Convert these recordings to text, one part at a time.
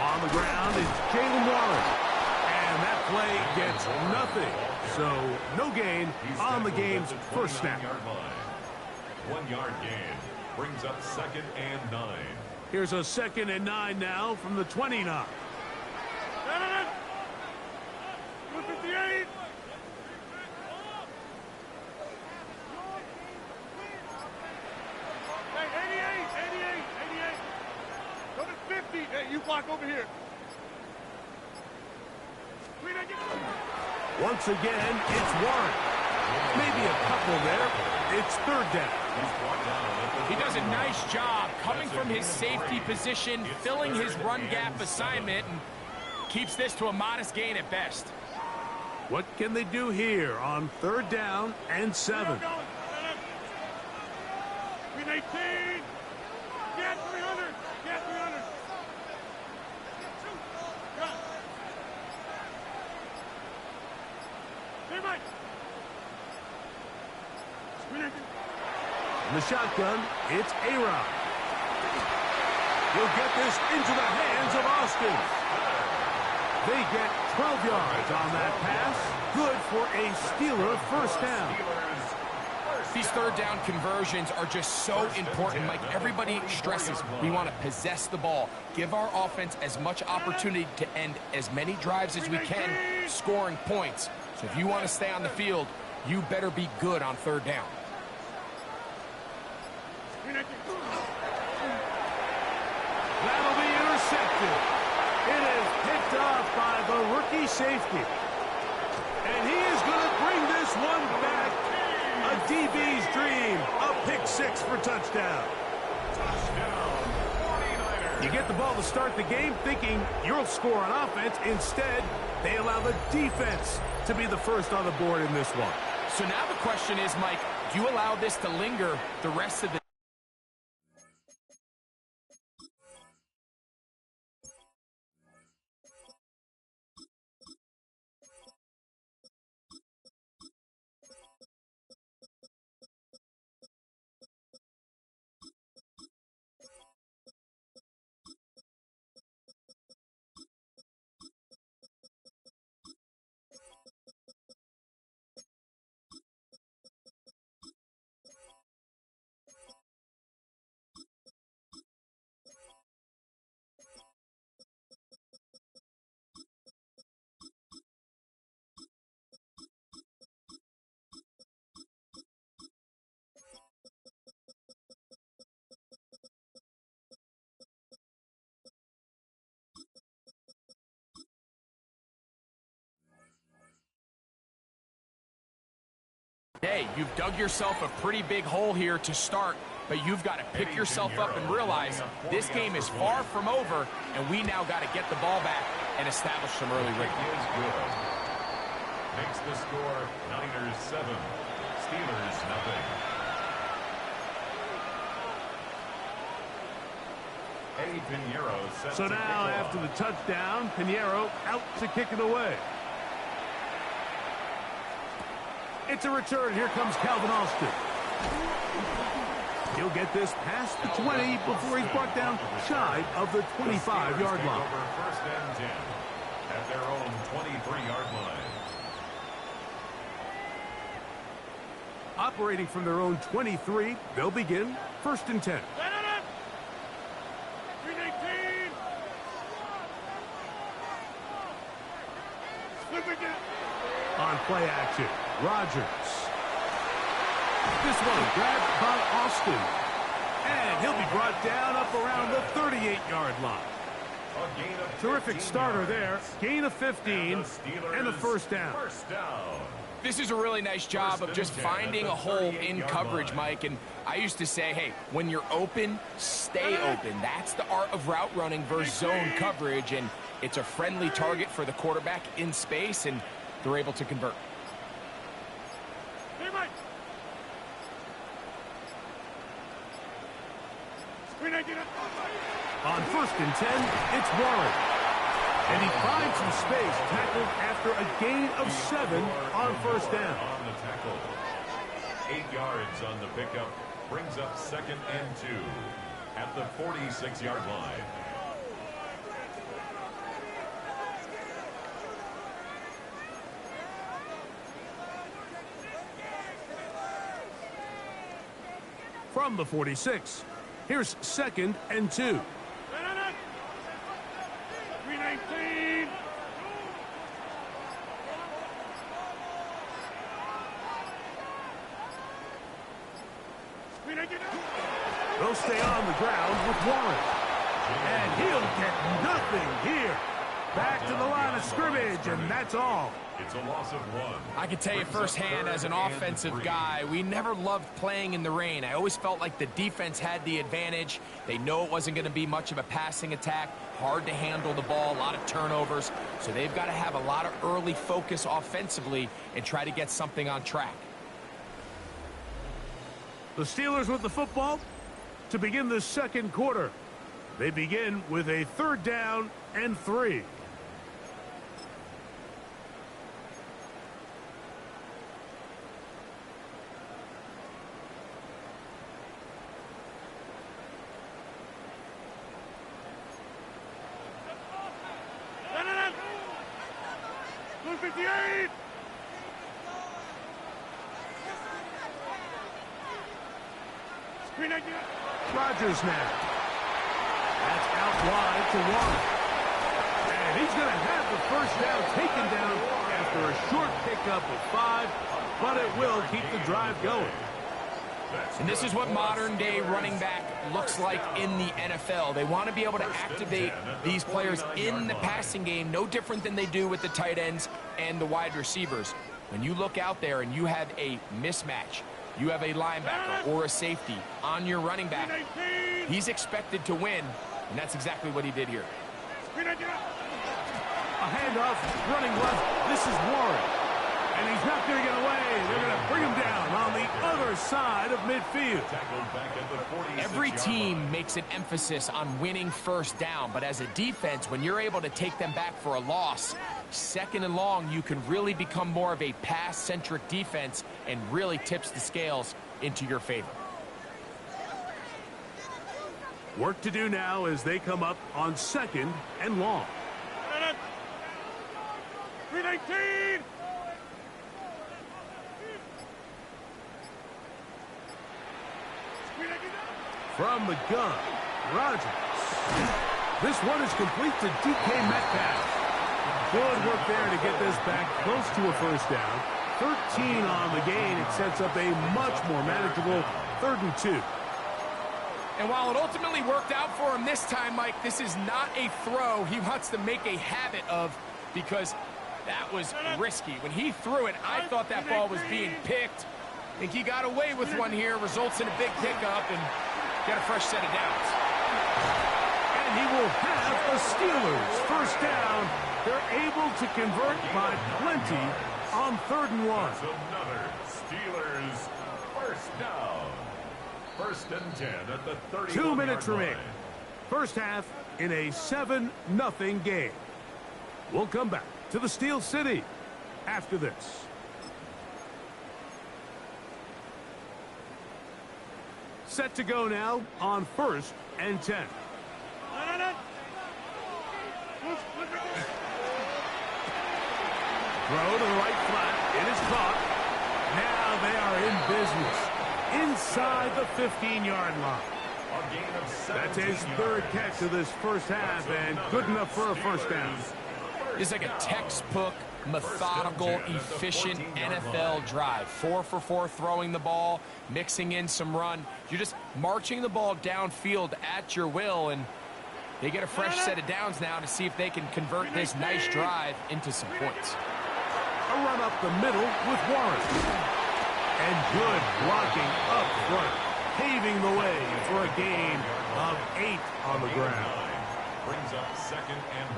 On the ground is Jalen Wallace. And that play gets nothing. So no gain on the game's first snap. 1 yard gain brings up 2nd and 9. Here's a 2nd and 9 now from the 29. 258. Hey, 88. Go to 50. Hey, you block over here. Once again, it's Warren. Maybe a couple there. It's 3rd down. He does a nice job coming from his safety position, filling his run gap assignment, and keeps this to a modest gain at best. What can they do here on 3rd down and 7? 18. Get 300. Get 300. Stay right. In the shotgun, it's A-Rod. He'll get this into the hands of Austin. They get 12 yards on that pass. Good for a Steeler first down. These 3rd down conversions are just so important. Like everybody stresses, we want to possess the ball, give our offense as much opportunity to end as many drives as we can, scoring points. So if you want to stay on the field, you better be good on 3rd down. That'll be intercepted. It is picked off by the rookie safety. And he is going to bring this one back. A DB's dream. A pick 6 for touchdown. You get the ball to start the game thinking you'll score on offense. Instead, they allow the defense to be the first on the board in this one. So now the question is, Mike, do you allow this to linger the rest of the Hey, you've dug yourself a pretty big hole here to start, but you've got to pick yourself up and realize this game is far from over, and we now got to get the ball back and establish some early rhythm. Makes the score Niners 7, Steelers nothing. Eddie Pinheiro set So to now, kick after off. the touchdown, Pinheiro out to kick it away. It's a return. Here comes Calvin Austin. He'll get this past the 20 before he's brought down shy of the 25-yard line. Over 1st and 10 at their own 23-yard line. Operating from their own 23, they'll begin 1st and 10. On play action, Rodgers. This one grabbed by Austin. And he'll be brought down up around the 38-yard line. Terrific starter there. Gain of 15 and a first down. This is a really nice job of just finding a hole in coverage, Mike. And I used to say, hey, when you're open, stay open. That's the art of route running versus zone coverage. And it's a friendly target for the quarterback in space, and they're able to convert. On 1st and 10, it's Warren. And he finds some space, tackled after a gain of 7 on 1st down. On the tackle. 8 yards on the pickup brings up 2nd and 2 at the 46-yard line. from the 46. Here's 2nd and 2. 319. They'll stay on the ground with Warren. And he'll get nothing here. Back to the line of scrimmage, and that's all. It's a loss of 1. I can tell you firsthand as an offensive guy, we never loved playing in the rain. I always felt like the defense had the advantage. They know it wasn't going to be much of a passing attack, hard to handle the ball, a lot of turnovers. So they've got to have a lot of early focus offensively and try to get something on track. The Steelers with the football to begin the second quarter. They begin with a 3rd down and 3. Rodgers now. That's out wide to Warren. And he's going to have the first down taken down after a short pickup of 5, but it will keep the drive going. And this is what modern-day running back looks like in the NFL. They want to be able to activate these players in the passing game, no different than they do with the tight ends and the wide receivers. When you look out there and you have a mismatch, you have a linebacker or a safety on your running back, he's expected to win, and that's exactly what he did here. A handoff, running left. This is Warren. And he's not going to get away. They're going to bring him down on the other side of midfield. Every team makes an emphasis on winning first down, but as a defense, when you're able to take them back for a loss, 2nd and long, you can really become more of a pass-centric defense and really tips the scales into your favor. Work to do now as they come up on 2nd and long. 319. From the gun, Rodgers. This one is complete to DK Metcalf. Good work there to get this back close to a first down. 13 on the gain. It sets up a much more manageable 3rd and 2. And while it ultimately worked out for him this time, Mike, this is not a throw he wants to make a habit of, because that was risky. When he threw it, I thought that ball was being picked. I think he got away with one here, results in a big pickup, and get a fresh set of downs. And he will have the Steelers first down. They're able to convert by plenty on 3rd and 1. That's another Steelers first down. 1st and 10 at the 31-yard 2 minutes line. remaining. First half in a 7-0 game. We'll come back to the Steel City after this. Set to go now on 1st and 10. Throw to the right flat. It is caught. Now they are in business inside the 15-yard line. That's his 3rd catch of this first half, and good enough for a first down. It's like a textbook, methodical, efficient NFL drive. 4 for 4 throwing the ball, mixing in some run. You're just marching the ball downfield at your will, and they get a fresh set of downs now to see if they can convert this nice drive into some points. A run up the middle with Warren. And good blocking up front, paving the way for a gain of 8 on the ground. Brings up 2nd and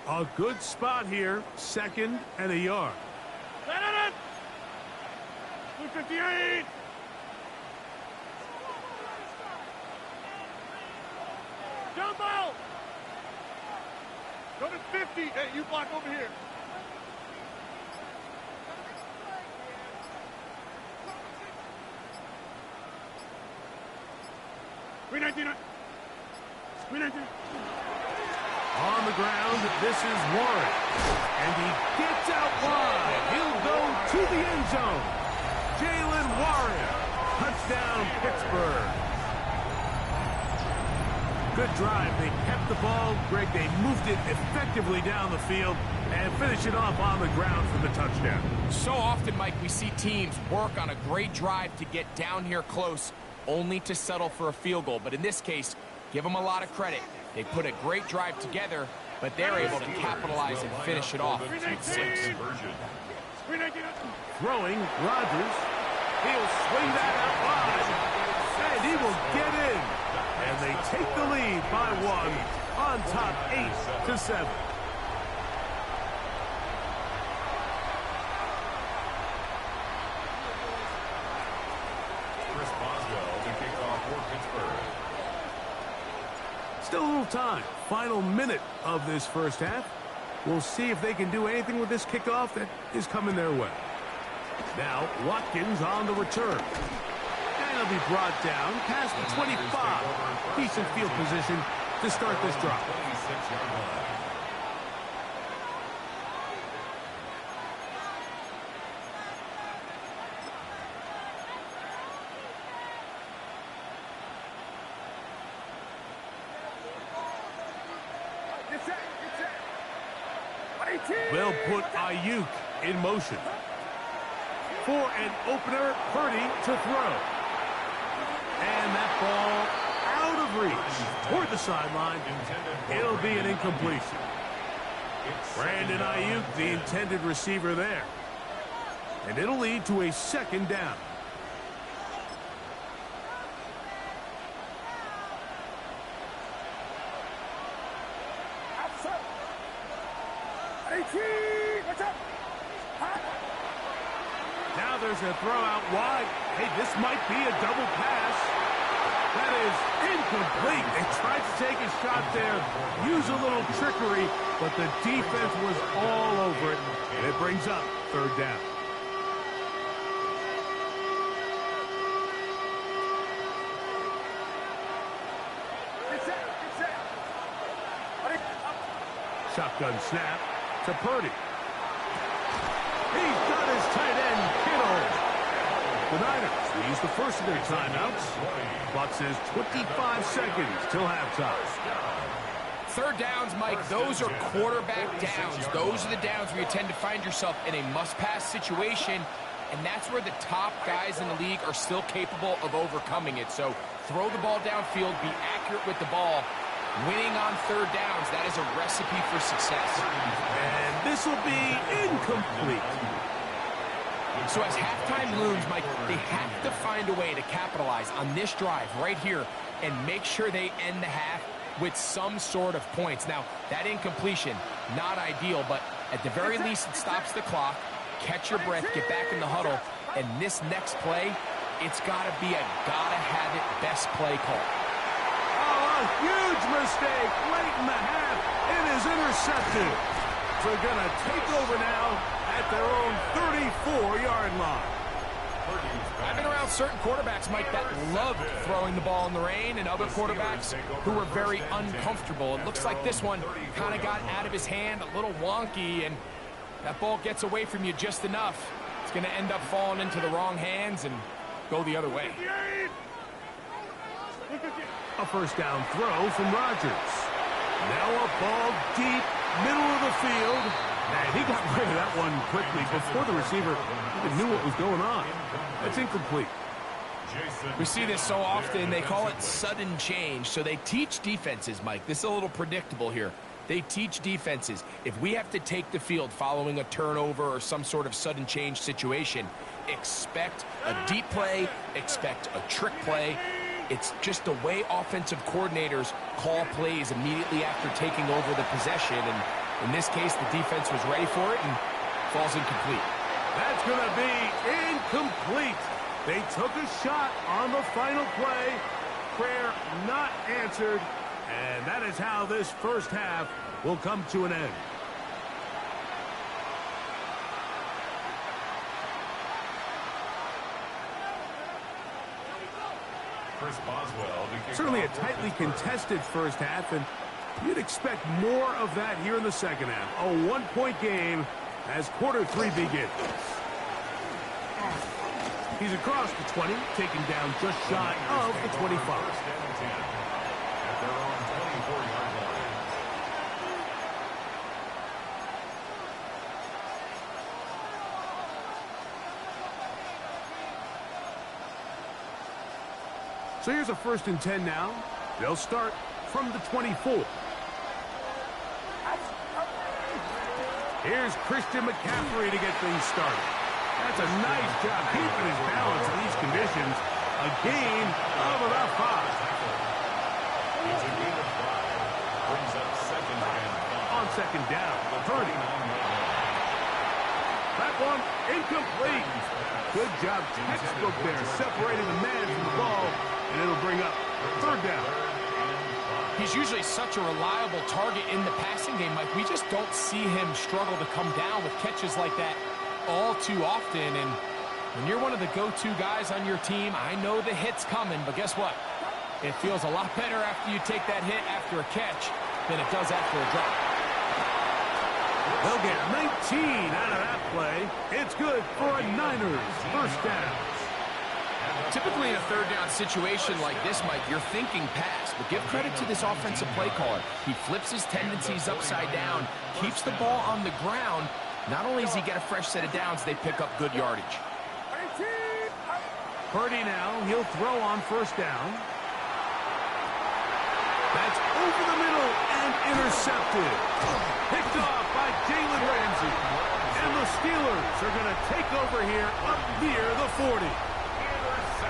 1. A good spot here, 2nd and a yard. 258. Jump out. Go to 50. Hey, you block over here. On the ground, this is Warren. And he gets out wide. He'll go to the end zone. Jalen Warren. Touchdown, Pittsburgh. Good drive. They kept the ball. Greg, they moved it effectively down the field and finished it off on the ground for the touchdown. So often, Mike, we see teams work on a great drive to get down here close, only to settle for a field goal. But in this case, give them a lot of credit. They put a great drive together, but they're able to capitalize and finish it off with 6. Throwing, Rodgers. He'll swing that out wide, and he will get in. And they take the lead by 1 on top 8-7. Still a little time. Final minute of this first half. We'll see if they can do anything with this kickoff that is coming their way. Now, Watkins on the return. And he'll be brought down past the 25. Decent field position to start this drive. They'll put Ayuk in motion. For an opener, Purdy to throw. And that ball out of reach toward the sideline. It'll be an incompletion. Brandon Ayuk, the intended receiver there. And it'll lead to a second down. Now there's a throw out wide. Hey, this might be a double pass. That is incomplete. They tried to take a shot there, use a little trickery, but the defense was all over it, and it brings up third down. Shotgun snap to Purdy. He's got his tight end, Kittle. The Niners, they use the first of their timeouts. Clock says 25 seconds till halftime. Third downs, Mike, those are quarterback downs. Those are the downs where you tend to find yourself in a must-pass situation, and that's where the top guys in the league are still capable of overcoming it. So throw the ball downfield, be accurate with the ball. Winning on third downs, that is a recipe for success. And this will be incomplete. So as halftime looms, Mike, they have to find a way to capitalize on this drive right here and make sure they end the half with some sort of points. Now, that incompletion, not ideal, but at the very least, it stops the clock. Catch your breath, get back in the huddle, and this next play, it's got to be a gotta-have-it best play call. Huge mistake late in the half. It is intercepted. They're going to take over now at their own 34-yard line. I've been around certain quarterbacks, Mike, that loved throwing the ball in the rain, and other quarterbacks who were very uncomfortable. It looks like this one kind of got out of his hand, a little wonky, and that ball gets away from you just enough. It's going to end up falling into the wrong hands and go the other way. A first down throw from Rodgers. Now a ball deep, middle of the field. And he got rid of that one quickly before the receiver even knew what was going on. That's incomplete. We see this so often. They call it sudden change. So they teach defenses, Mike. This is a little predictable here. They teach defenses. If we have to take the field following a turnover or some sort of sudden change situation, expect a deep play, expect a trick play. It's just the way offensive coordinators call plays immediately after taking over the possession. And in this case, the defense was ready for it and falls incomplete. That's going to be incomplete. They took a shot on the final play. Prayer not answered. And that is how this first half will come to an end. Certainly a tightly contested first half, and you'd expect more of that here in the second half. A one-point game as quarter 3 begins. He's across the 20, taken down just shy of the 25. First and 10 at their own 24-yard line. So here's a 1st and 10 now. They'll start from the 24. Here's Christian McCaffrey to get things started. That's a nice job keeping his balance in these conditions. A gain of about 5. It's a gain of 5. Brings up 2nd and 5. On 2nd down, Purdy. That one incomplete. Good job, textbook there, separating the man from the ball, and it'll bring up 3rd down. He's usually such a reliable target in the passing game, Mike. We just don't see him struggle to come down with catches like that all too often. And when you're one of the go-to guys on your team, I know the hit's coming, but guess what? It feels a lot better after you take that hit after a catch than it does after a drop. They'll get 19 out of that play. It's good for a Niners 1st down. Typically in a 3rd down situation like this, Mike, you're thinking pass, but give credit to this offensive play caller. He flips his tendencies upside down, keeps the ball on the ground. Not only does he get a fresh set of downs, they pick up good yardage. Purdy now, he'll throw on 1st down. That's over the middle and intercepted. Picked off by Jalen Ramsey. And the Steelers are going to take over here up near the 40.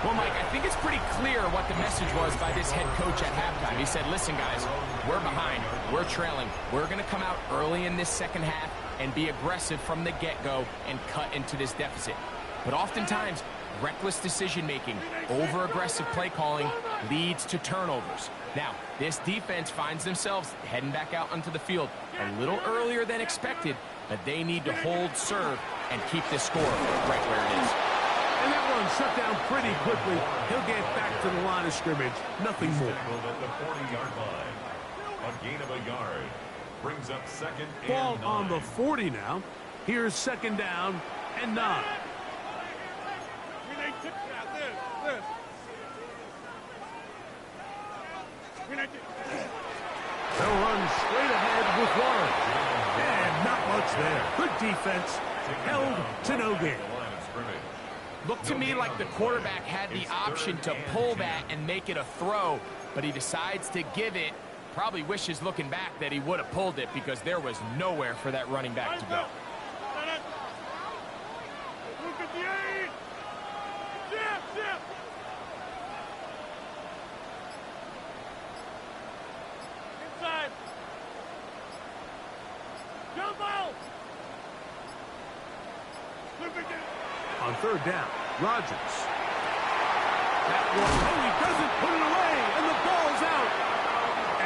Well, Mike, I think it's pretty clear what the message was by this head coach at halftime. He said, listen, guys, we're behind. We're trailing. We're going to come out early in this 2nd half and be aggressive from the get-go and cut into this deficit. But oftentimes, reckless decision-making, over-aggressive play calling leads to turnovers. Now, this defense finds themselves heading back out onto the field a little earlier than expected, but they need to hold serve and keep this score right where it is. And that one shut down pretty quickly. He'll get back to the line of scrimmage. Nothing more. At the 40-yard line. A gain of a yard. Brings up 2nd and 9. Ball on the 40 now. Here's 2nd down and 9. They'll run straight ahead with Warren. And not much there. Good defense. Held to no gain. Looked to me like the quarterback had the option to pull that and make it a throw, but he decides to give it. Probably wishes looking back that he would have pulled it because there was nowhere for that running back to go. Inside. Jumbo. On 3rd down, Rodgers. That one, he doesn't put it away, and the ball's out.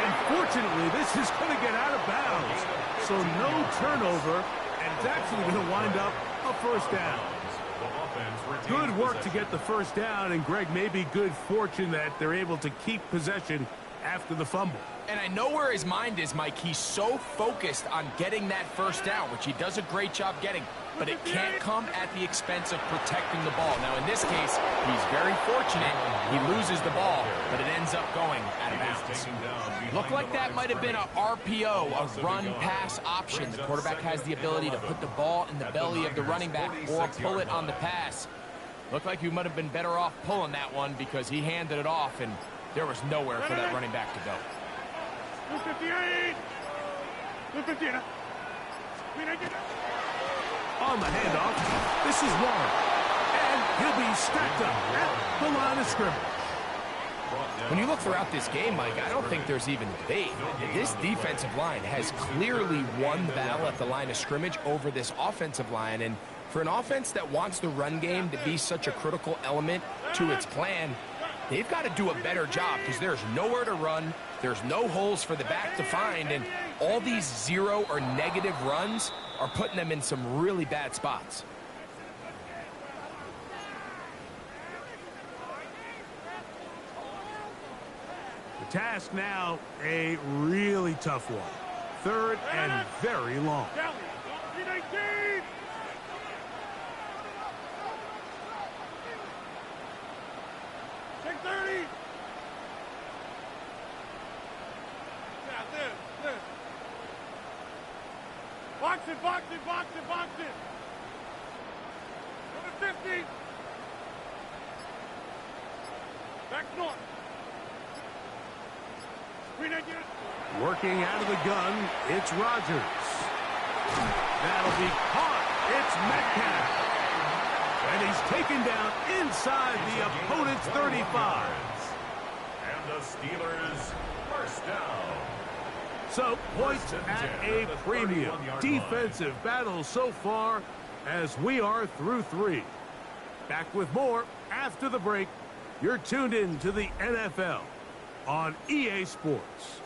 And fortunately, this is going to get out of bounds. So no turnover, and it's actually going to wind up a 1st down. Good work to get the 1st down, and Greg, maybe good fortune that they're able to keep possession after the fumble. And I know where his mind is, Mike. He's so focused on getting that 1st down, which he does a great job getting. But it can't come at the expense of protecting the ball. Now, in this case, he's very fortunate. He loses the ball, but it ends up going out of bounds. Looked like that might have been a RPO, a run-pass option. The quarterback has the ability to put the ball in the belly of the running back or pull it on the pass. Looked like you might have been better off pulling that one because he handed it off, and there was nowhere for that running back to go. 258. 258. On the handoff, this is Warren. And he'll be stacked up at the line of scrimmage. When you look throughout this game, Mike, I don't think there's even debate. This defensive line has clearly won the battle at the line of scrimmage over this offensive line. And for an offense that wants the run game to be such a critical element to its plan, they've got to do a better job because there's nowhere to run. There's no holes for the back to find. And all these 0 or negative runs are putting them in some really bad spots. The task now, a really tough one. 3rd and very long. there. Box it, box it, box it, box it. Go to 50. Back north. Screen again. Working out of the gun, it's Rodgers. That'll be caught. It's Metcalf. And he's taken down inside the opponent's 35. And the Steelers first down. So, points at a premium. Defensive battle so far as we are through 3. Back with more after the break. You're tuned in to the NFL on EA Sports.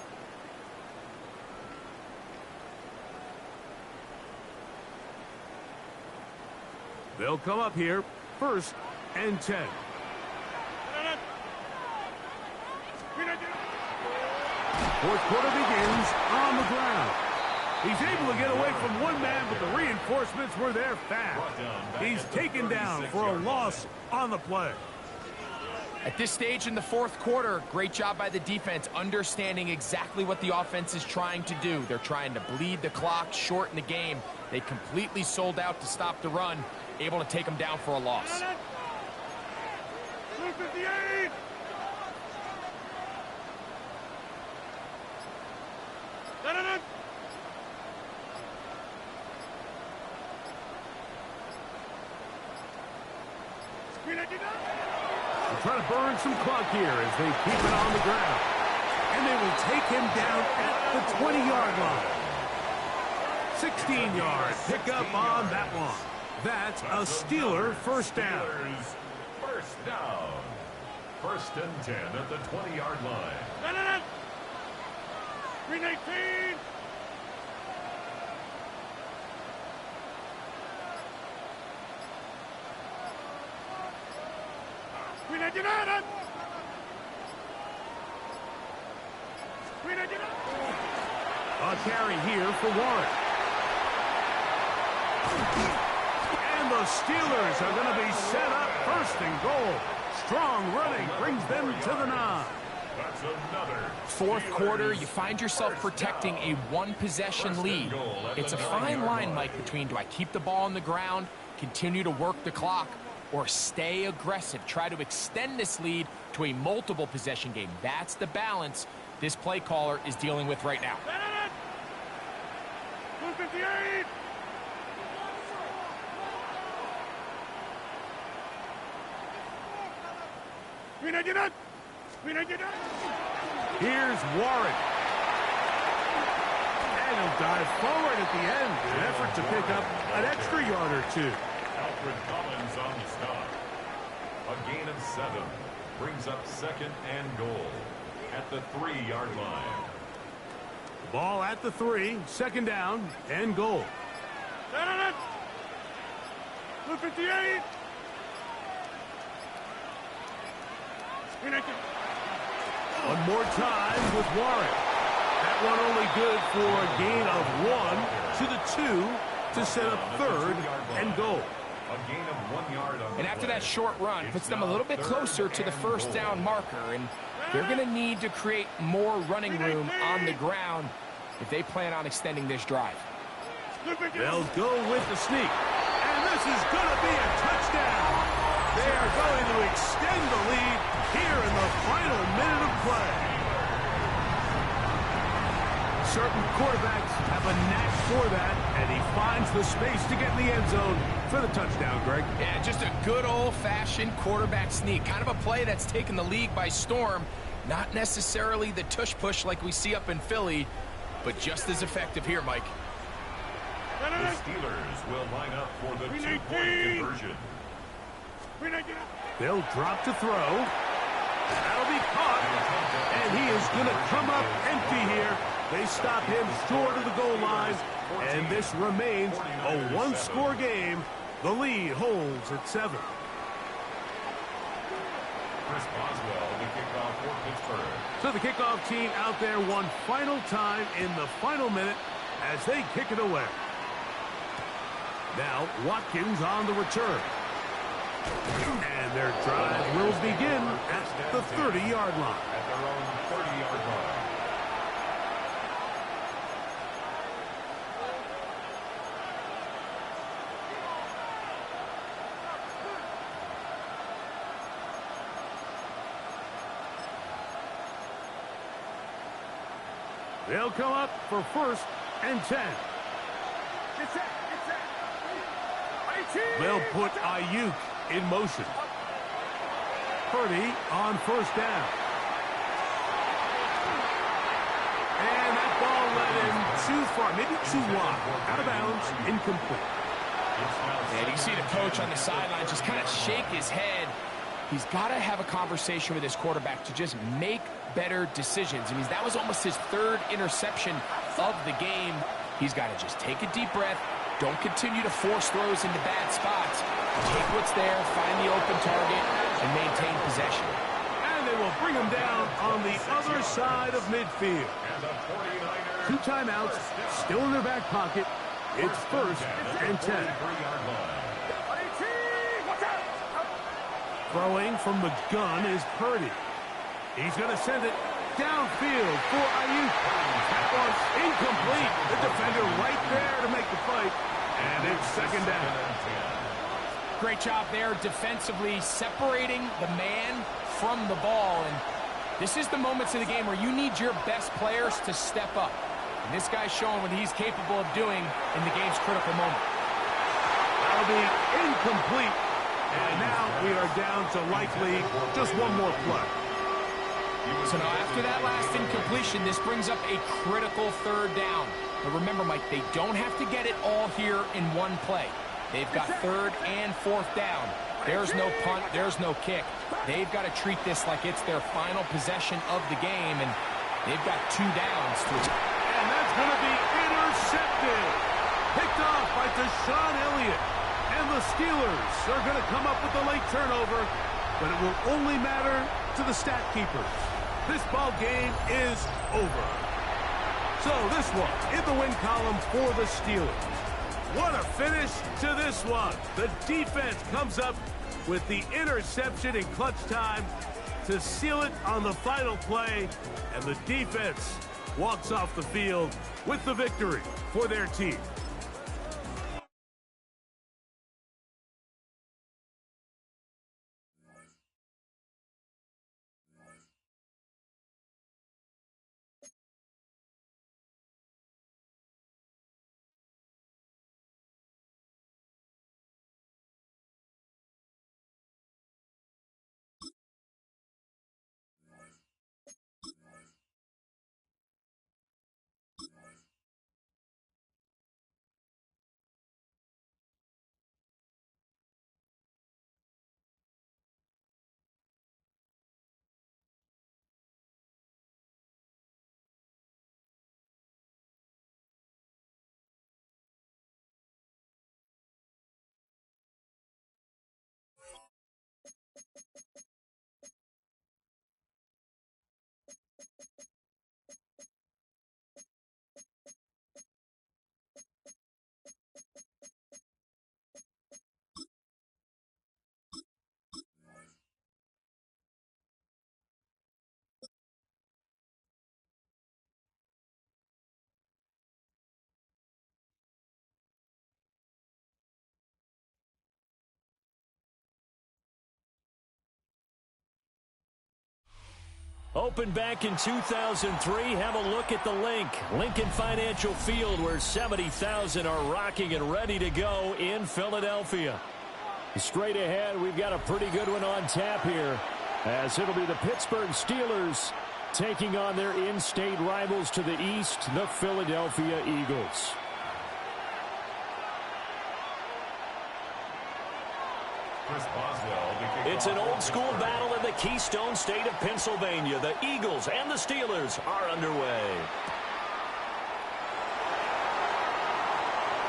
They'll come up here, 1st and 10. Fourth quarter begins on the ground. He's able to get away from one man, but the reinforcements were there fast. He's taken down for a loss on the play. At this stage in the fourth quarter, great job by the defense, understanding exactly what the offense is trying to do. They're trying to bleed the clock, shorten the game. They completely sold out to stop the run, able to take them down for a loss. 258. They're trying to burn some clock here as they keep it on the ground. And they will take him down at the 20-yard line. 16-yard pickup on that one. That's a Steeler first down. First down. 1st and 10 at the 20-yard line. 318. A carry here for Warren. And the Steelers are going to be set up 1st and goal. Strong running brings them to the 9. That's another Fourth quarter, you find yourself protecting a one-possession lead. It's a fine line, Mike, between do I keep the ball on the ground, continue to work the clock, or stay aggressive, try to extend this lead to a multiple possession game. That's the balance this play caller is dealing with right now. 258. Here's Warren. And he'll dive forward at the end. An effort to pick up an extra yard or 2. Alfred Collins on the stop. A gain of 7 brings up 2nd and goal at the 3-yard line. Ball at the 3, 2nd down and goal. 258. One more time with Warren. That one only good for a gain of 1 to the 2 to set up 3rd and goal. A gain of 1 yard on the And after play. that short run, puts them a little bit closer to the first down marker, and they're going to need to create more running room on the ground if they plan on extending this drive. They'll go with the sneak. And this is going to be a touchdown. They are going to extend the lead here in the final minute of play. Certain quarterbacks have a knack for that, and he finds the space to get in the end zone for the touchdown, Greg. Yeah, just a good old-fashioned quarterback sneak. Kind of a play that's taken the league by storm. Not necessarily the tush-push like we see up in Philly, but just as effective here, Mike. The Steelers will line up for the 2-point conversion. They'll drop to throw. That'll be caught. And he is going to come up empty here. They stop him short of the goal line. And this remains a one-score game. The lead holds at 7. Chris Boswell, the kickoff for Pittsburgh. So the kickoff team out there one final time in the final minute as they kick it away. Now Watkins on the return. And their drive will begin at the 30-yard line. At their own 30-yard line. They'll come up for 1st and 10. They'll put Ayuk in motion. Purdy on 1st down. And that ball led him too far, maybe too wide. Out of bounds, incomplete. And you see the coach on the sideline just kind of shake his head. He's got to have a conversation with his quarterback to just make better decisions. I mean, that was almost his 3rd interception of the game. He's got to just take a deep breath. Don't continue to force throws into bad spots. Take what's there, find the open target, and maintain possession. And they will bring him down on the other side of midfield. 2 timeouts, still in their back pocket. It's 1st and 10. Throwing from the gun is Purdy. He's going to send it downfield for Ayuk. That one's incomplete. The defender right there to make the fight. And it's 2nd down. Great job there defensively, separating the man from the ball. And this is the moments of the game where you need your best players to step up. And this guy's showing what he's capable of doing in the game's critical moment. That'll be incomplete. And now we are down to likely just 1 more play. So now after that last incompletion, this brings up a critical 3rd down. But remember, Mike, they don't have to get it all here in one play. They've got 3rd and 4th down. There's no punt, there's no kick. They've got to treat this like it's their final possession of the game, and they've got 2 downs. And that's going to be intercepted. Picked off by Deshaun Elliott. And the Steelers are going to come up with the late turnover, but it will only matter to the stat keepers. This ball game is over. So this one in the win column for the Steelers. What a finish to this one. The defense comes up with the interception in clutch time to seal it on the final play, and the defense walks off the field with the victory for their team. Opened back in 2003. Have a look at the link. Lincoln Financial Field, where 70,000 are rocking and ready to go in Philadelphia. Straight ahead, we've got a pretty good one on tap here, as it'll be the Pittsburgh Steelers taking on their in-state rivals to the east, the Philadelphia Eagles. It's an old-school battle in the Keystone State of Pennsylvania. The Eagles and the Steelers are underway.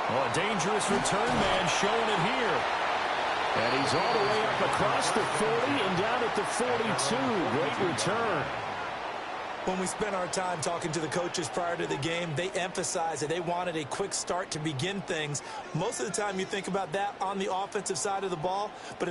Oh, a dangerous return man showing it here. And he's all the way up across the 40 and down at the 42. Great return. When we spent our time talking to the coaches prior to the game, they emphasized that they wanted a quick start to begin things. Most of the time you think about that on the offensive side of the ball, but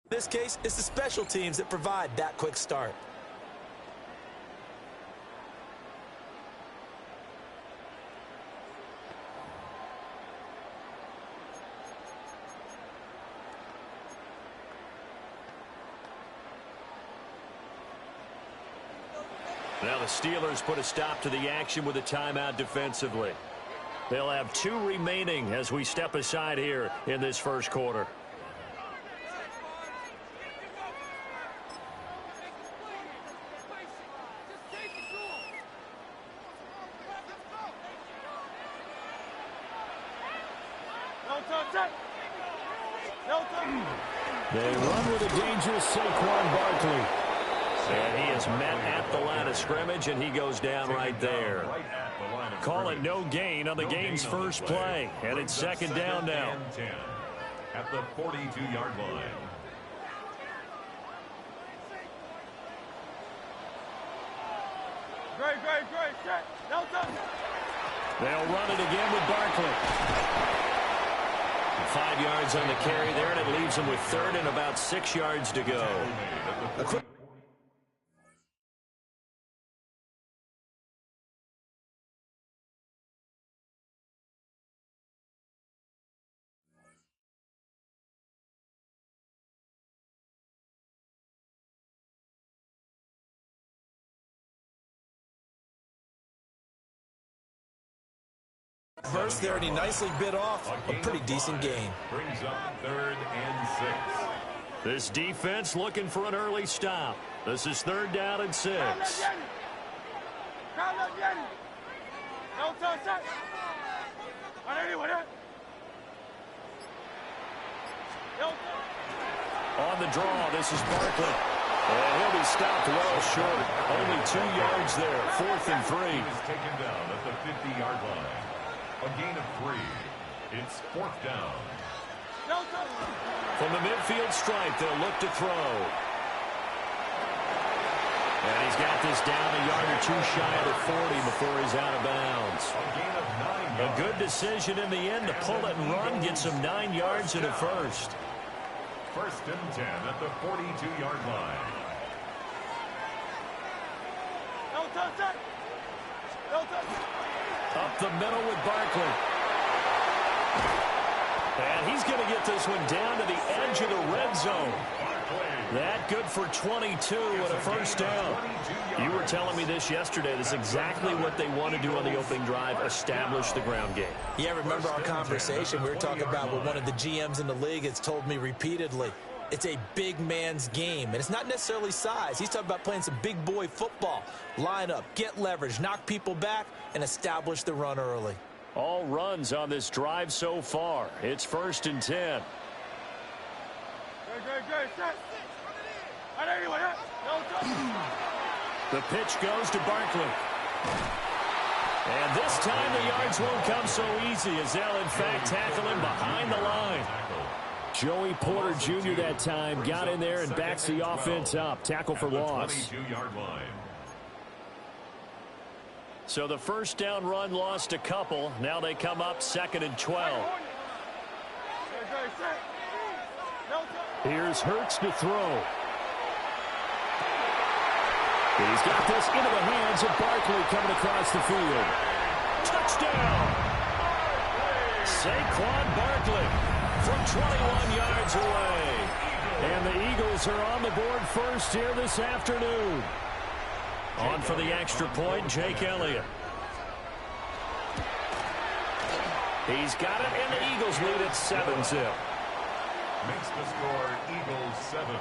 In this case, it's the special teams that provide that quick start. Now the Steelers put a stop to the action with a timeout defensively. They'll have 2 remaining as we step aside here in this first quarter. They run with a dangerous Saquon Barkley. And he is met at the line of scrimmage, and he goes down right there. Call it no gain on the game's first play. And it's second down now. At the 42-yard line. Great. Set. They'll run it again with Barkley. 5 yards on the carry there, and it leaves them with 3rd and about 6 yards to go. First there, and he nicely bit off a pretty decent gain. Brings up 3rd and 6. This defense looking for an early stop. This is 3rd down and 6. On the draw, this is Barkley. And he'll be stopped well short. Only 2 yards there. 4th and 3. He was taken down at the 50-yard line. A gain of 3. It's 4th down. From the midfield stripe, they'll look to throw. And he's got this down a yard or 2 shy of the 40 before he's out of bounds. A gain of 9 yards. A good decision in the end to pull it and run, get some 9 yards and a first. 1st and 10 at the 42-yard line. Up the middle with Barkley. And he's going to get this one down to the edge of the red zone. That good for 22 and a first down. You were telling me this yesterday. This is exactly what they want to do on the opening drive, establish the ground game. Yeah, remember our conversation. We were talking about what one of the GMs in the league has told me repeatedly. It's a big man's game, and it's not necessarily size. He's talking about playing some big boy football. Line up, get leverage, knock people back, and establish the run early. All runs on this drive so far. It's 1st and 10. The pitch goes to Barkley. And this time the yards won't come so easy as they'll in fact tackle him behind the line. Joey Porter Jr. that time got in there and backs the offense up. Tackle for loss. 22-yard line. So the first down run lost a couple. Now they come up 2nd and 12. Here's Hurts to throw. He's got this into the hands of Barkley coming across the field. Touchdown! Saquon Barkley from 21 yards away. And the Eagles are on the board first here this afternoon. On for the extra point, Jake Elliott. He's got it, and the Eagles lead at 7-0. Makes the score Eagles 7,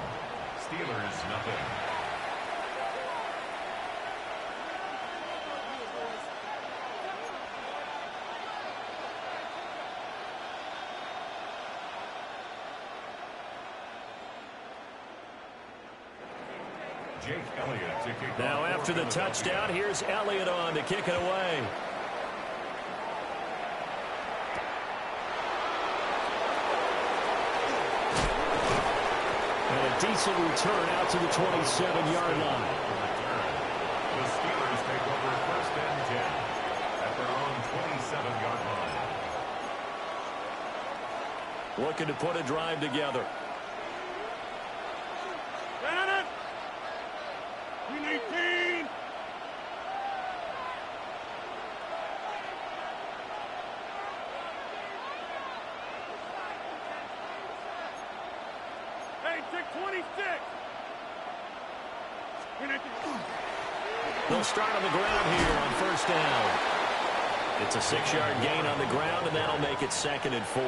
Steelers nothing. Jake Elliott to kick Now off after the touchdown, here's Elliott on to kick it away. And a decent return out to the 27-yard line. The Steelers take over 1st and 10 at their own 27-yard line. Looking to put a drive together. check 26. They'll start on the ground here on first down. It's a 6-yard gain on the ground, and that'll make it 2nd and 4.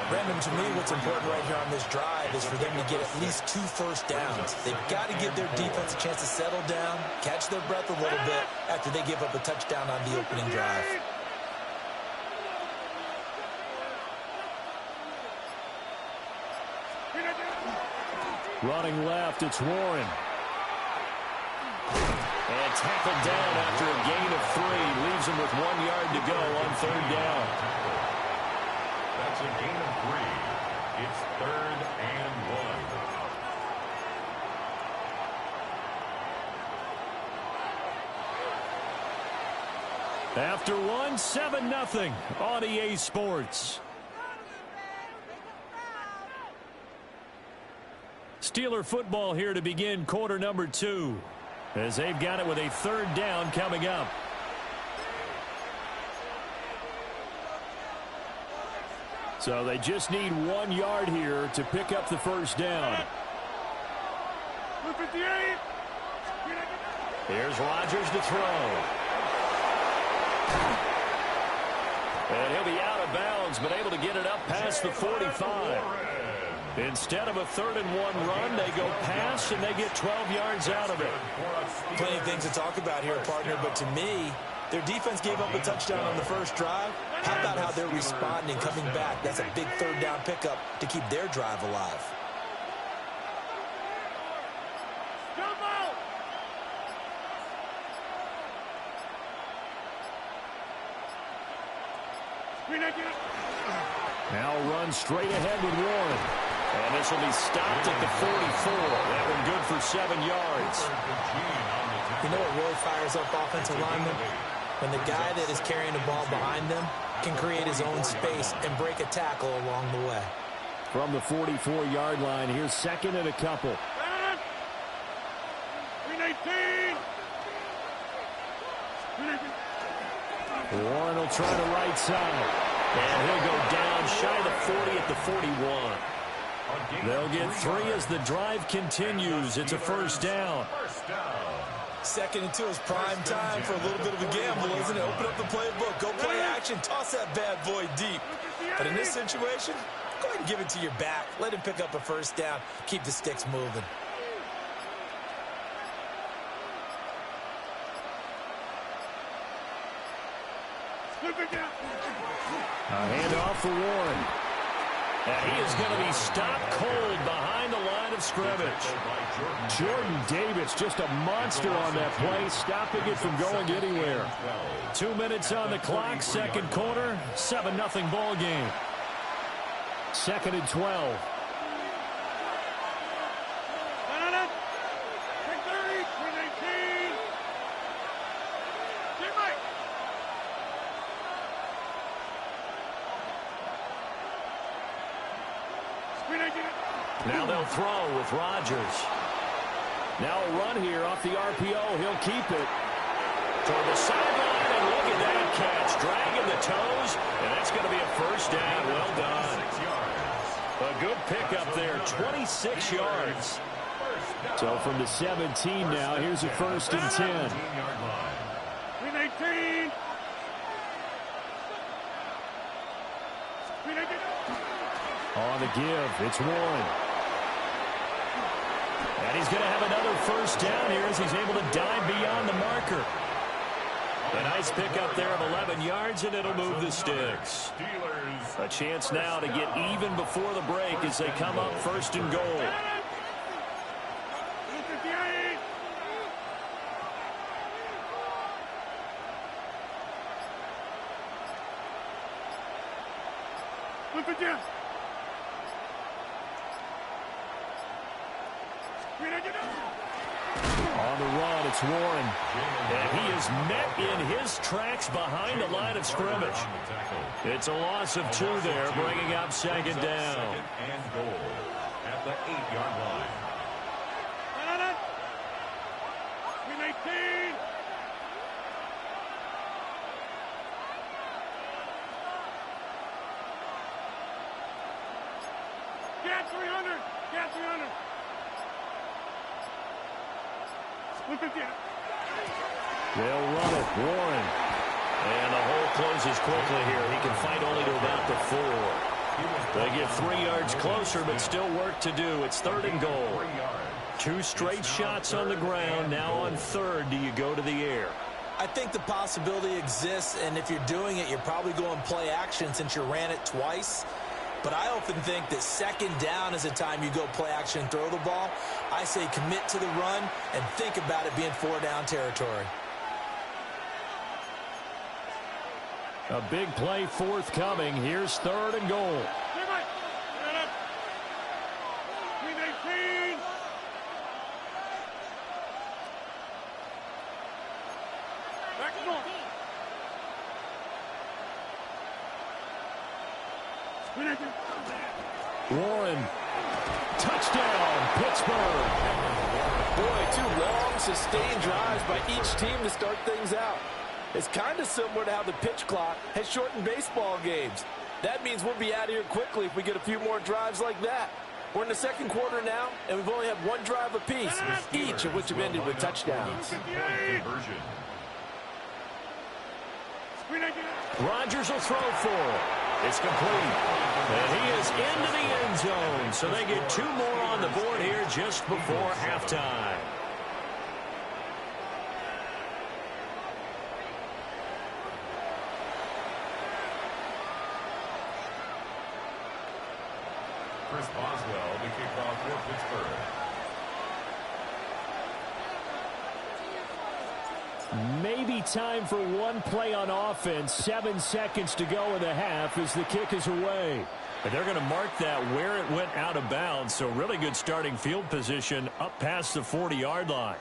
Brandon, to me, what's important right here on this drive is for them to get at least 2 first downs. They've got to give their defense a chance to settle down, catch their breath a little bit after they give up a touchdown on the opening drive. Running left, it's Warren. And tackled down after a gain of 3. Leaves him with 1 yard to go on 3rd down. That's a gain of 3. It's 3rd and 1. After 1, 7-0 on EA Sports. Steeler football here to begin quarter number 2. As they've got it with a 3rd down coming up. So they just need 1 yard here to pick up the first down. 58. Here's Rodgers to throw. And he'll be out of bounds, but able to get it up past the 45. Instead of a 3rd and 1 run, they go pass, and they get 12 yards out of it. Plenty of things to talk about here, partner, but to me, their defense gave up a touchdown on the first drive. How about how they're responding, coming back? That's a big 3rd down pickup to keep their drive alive. Now run straight ahead with Warren. And this will be stopped at the 44. That one good for 7 yards. You know what really fires up offensive linemen? When the guy that is carrying the ball behind them can create his own space and break a tackle along the way. From the 44-yard line, here's 2nd and a couple. 319. Warren will try the right side. And he'll go down shy of the 40 at the 41. They'll get 3 as the drive continues. It's a first down. 2nd and 2 is prime time for a little bit of a gamble, isn't it? Open up the playbook, go play action, toss that bad boy deep. But in this situation, go ahead and give it to your back. Let him pick up a first down. Keep the sticks moving. A handoff for Warren. And he is going to be stopped cold behind the line of scrimmage. Jordan Davis, just a monster on that play, stopping it from going anywhere. 2 minutes on the clock, 2nd quarter, 7-0 ball game. 2nd and 12. Now they'll throw with Rodgers. Now a run here off the RPO. He'll keep it. Toward the sideline, and look at that catch. Dragging the toes, and that's going to be a first down. Well done. A good pickup there, 26 yards. So from the 17 now, here's a 1st and 10. 319. On the give, it's Warren. And he's going to have another first down here as he's able to dive beyond the marker. A nice pickup there of 11 yards, and it'll move the sticks. A chance now to get even before the break as they come up 1st and goal. On the run, it's Warren. And he is met in his tracks behind the line of scrimmage. It's a loss of 2 there, bringing up 2nd down. And goal at the 8-yard line. 319. Get 300. Get 300. Split 50. They'll run it. Warren. And the hole closes quickly here. He can fight only to about the 4. They get 3 yards closer, but still work to do. It's 3rd and goal. 2 straight shots on the ground. Now on 3rd, do you go to the air? I think the possibility exists, and if you're doing it, you're probably going play action since you ran it twice. But I often think that 2nd down is the time you go play action and throw the ball. I say commit to the run and think about it being 4-down territory. A big play forthcoming. Here's 3rd and goal. Green 18. Back to north. Green 18. Warren. Touchdown, Pittsburgh. Boy, 2 long, sustained drives by each team to start things out. It's kind of similar to how the pitch clock has shortened baseball games. That means we'll be out of here quickly if we get a few more drives like that. We're in the 2nd quarter now, and we've only had 1 drive apiece, each of which have ended with touchdowns. Rodgers will throw for it. It's complete. And he is into the end zone, so they get 2 more on the board here just before halftime. Chris Boswell to kick off for Pittsburgh. Maybe time for 1 play on offense. 7 seconds to go in the half as the kick is away. But they're going to mark that where it went out of bounds, so really good starting field position up past the 40-yard line.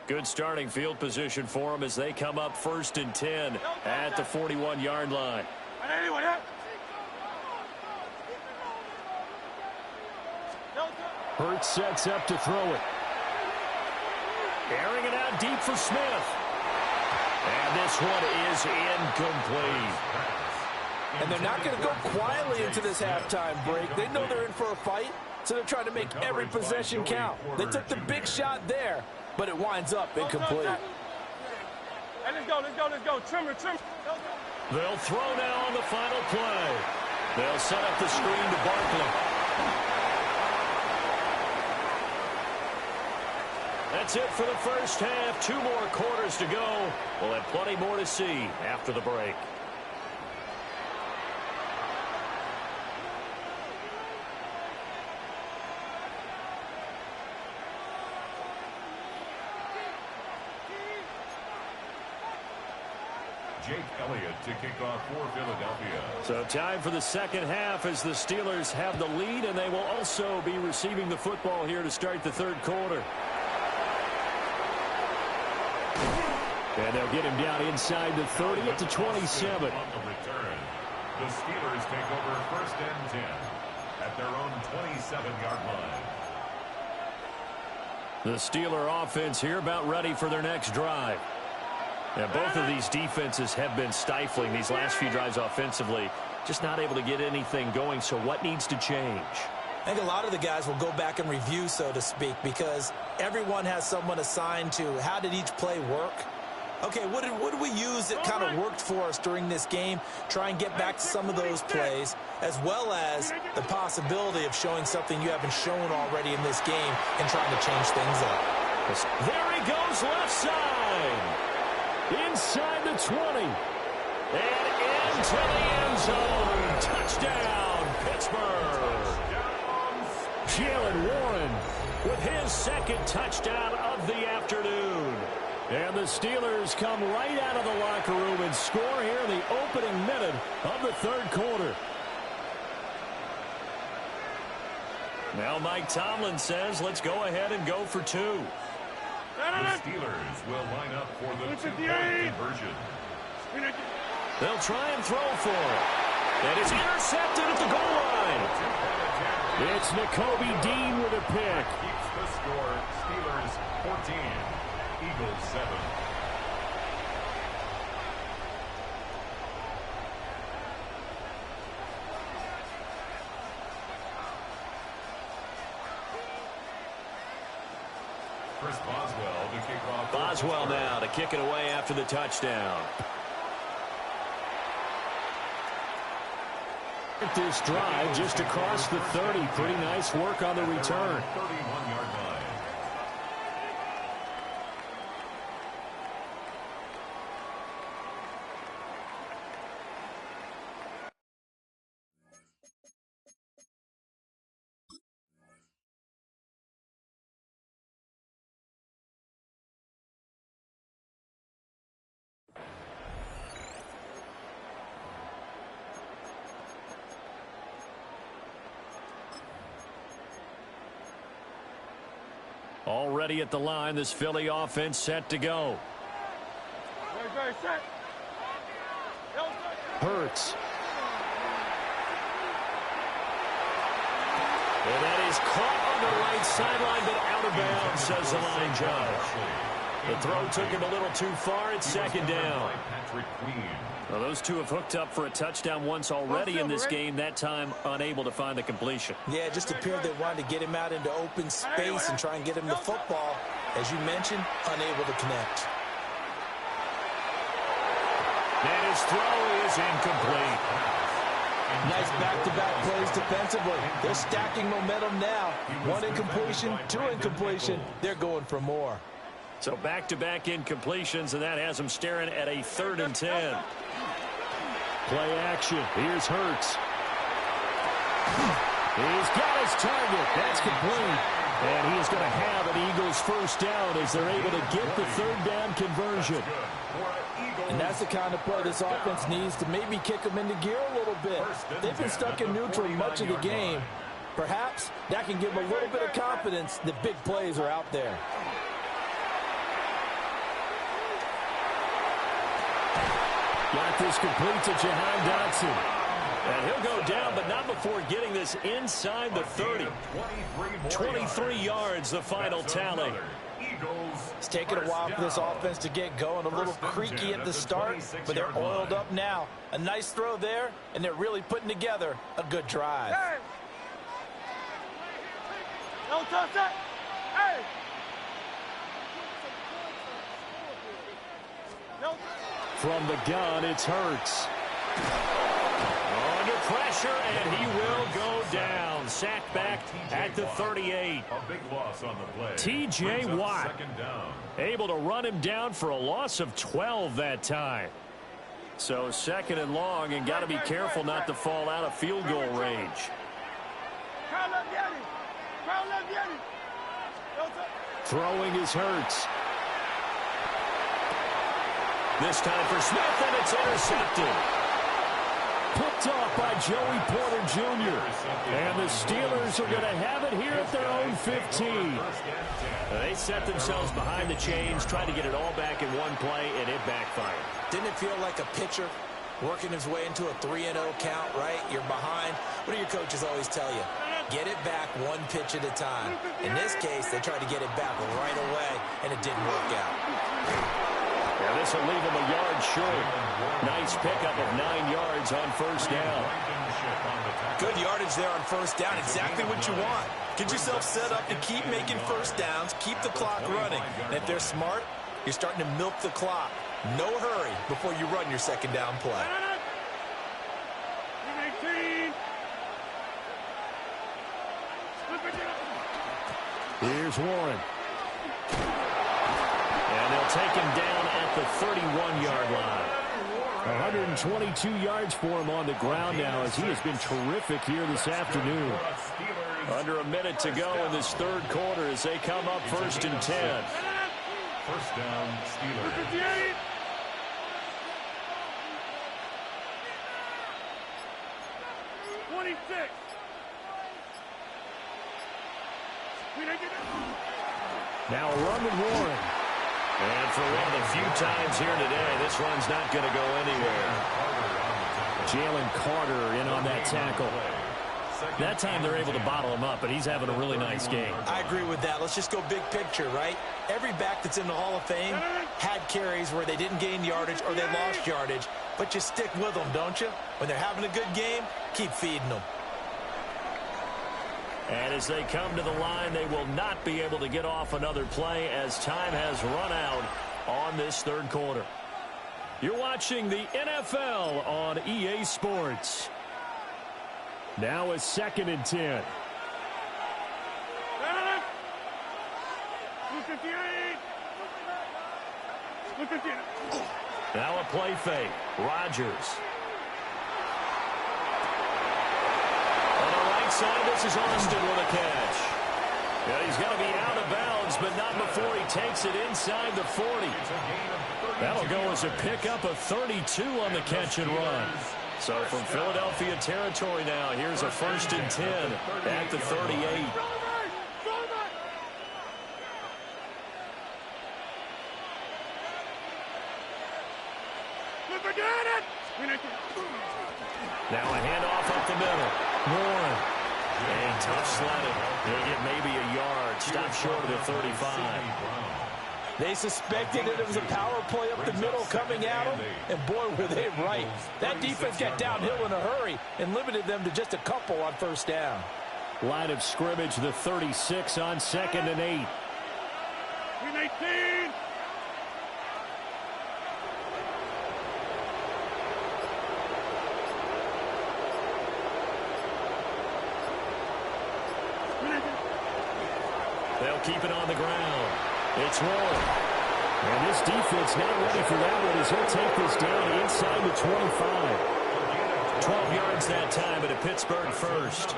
Good starting field position for them as they come up 1st and 10 at the 41-yard line. Hurts sets up to throw it. Airing it out deep for Smith. And this one is incomplete. And they're not going to go quietly into this halftime break. They know they're in for a fight, so they're trying to make every possession count. They took the big shot there, but it winds up incomplete. Hey, let's go. Trimmer. They'll throw now on the final play. They'll set up the screen to Barkley. That's it for the first half. 2 more quarters to go. We'll have plenty more to see after the break. Jake Elliott to kick off for Philadelphia. So time for the 2nd half as the Steelers have the lead, and they will also be receiving the football here to start the 3rd quarter. And they'll get him down inside the 30 at the 27. On the return, the Steelers take over 1st and 10 at their own 27-yard line. The Steeler offense here about ready for their next drive. And both of these defenses have been stifling these last few drives offensively. Just not able to get anything going, so what needs to change? I think a lot of the guys will go back and review, so to speak, because everyone has someone assigned to how did each play work. Okay, what did we use that kind of worked for us during this game? Try and get back to some of those plays, as well as the possibility of showing something you haven't shown already in this game and trying to change things up. There he goes left side. Inside the 20. And into the end zone. Touchdown, Pittsburgh. Jalen Warren with his 2nd touchdown of the afternoon. And the Steelers come right out of the locker room and score here in the opening minute of the 3rd quarter. Now Mike Tomlin says, let's go ahead and go for 2. The Steelers will line up for the 2-point conversion. They'll try and throw for it. And it's intercepted at the goal line. It's Nakobe Dean with a pick. Keeps the score. Steelers 14, Eagles 7. Chris Boswell to kick off. Boswell now to kick it away after the touchdown. This drive just across the 30. Pretty nice work on the return. 31-yard line. Already at the line, this Philly offense set to go. Hurts. And that is caught on the right sideline, but out of bounds, says the line judge. The throw took him a little too far. It's second down. Well, those two have hooked up for a touchdown once already in this game, that time unable to find the completion. Yeah, it just appeared they wanted to get him out into open space and try and get him the football. As you mentioned, unable to connect. And his throw is incomplete. Nice back-to-back plays defensively. They're stacking momentum now. One incompletion, two incompletion. They're going for more. So back-to-back incompletions, and that has them staring at a 3rd and 10. Play action. Here's Hurts. He's got his target. That's complete. And he is going to have an Eagles first down as they're able to get the 3rd down conversion. And that's the kind of play this offense needs to maybe kick them into gear a little bit. They've been stuck in neutral much of the game. Perhaps that can give them a little bit of confidence that big plays are out there. Got this complete to Jahan Dotson. And he'll go down, but not before getting this inside the 30. 23 yards, the final tally. It's taken a while for this offense to get going. A little creaky at the start, but they're oiled up now. A nice throw there, and they're really putting together a good drive. Hey! Don't touch that! Hey! From the gun, it's Hurts. Under pressure, and he will go down. Sacked back at the 38. A big loss on the play. T.J. Watt able to run him down for a loss of 12 that time. So 2nd and long, and got to be careful not to fall out of field goal range. Throwing is Hurts. This time for Smith, and it's intercepted. Picked off by Joey Porter Jr. And the Steelers are going to have it here at their own 15. They set themselves behind the chains, trying to get it all back in one play, and it backfired. Didn't it feel like a pitcher working his way into a 3-0 count, right? You're behind. What do your coaches always tell you? Get it back one pitch at a time. In this case, they tried to get it back right away, and it didn't work out. Yeah, this will leave him a yard short. Nice pickup of 9 yards on first down. Good yardage there on first down. Exactly what you want. Get yourself set up to keep making first downs, keep the clock running. And if they're smart, you're starting to milk the clock. No hurry before you run your second down play. Here's Warren. And they'll take him down at the 31-yard line. 122 yards for him on the ground now, as he has been terrific here this afternoon. Under a minute to go in this 3rd quarter as they come up 1st and 10. First down, Steelers. 26. Now a run with Warren. And for one of the few times here today, this run's not going to go anywhere. Jalen Carter in on that tackle. That time they're able to bottle him up, and he's having a really nice game. I agree with that. Let's just go big picture, right? Every back that's in the Hall of Fame had carries where they didn't gain yardage or they lost yardage, but you stick with them, don't you? When they're having a good game, keep feeding them. And as they come to the line, they will not be able to get off another play as time has run out on this third quarter. You're watching the NFL on EA Sports. Now a 2nd and 10. Now a play fake. Rodgers. On the right side, this is Austin with a catch. Yeah, he's going to be out of bounds, but not before he takes it inside the 40. That'll go as a pickup of 32 on the catch and run. So from Philadelphia territory now, here's a 1st and 10 at the 38. Now a handoff up the middle. Warren. And tough sledding. He'll get maybe a yard. Stop short of the 35. They suspected that it was a power play up the middle coming at them, and boy, were they right. That defense got downhill in a hurry and limited them to just a couple on 1st down. Line of scrimmage, the 36 on 2nd and 8. 18. They'll keep it on the ground. It's Warren. And this defense not ready for that one as he'll take this down inside the 25. 12 yards that time, but a Pittsburgh 1st.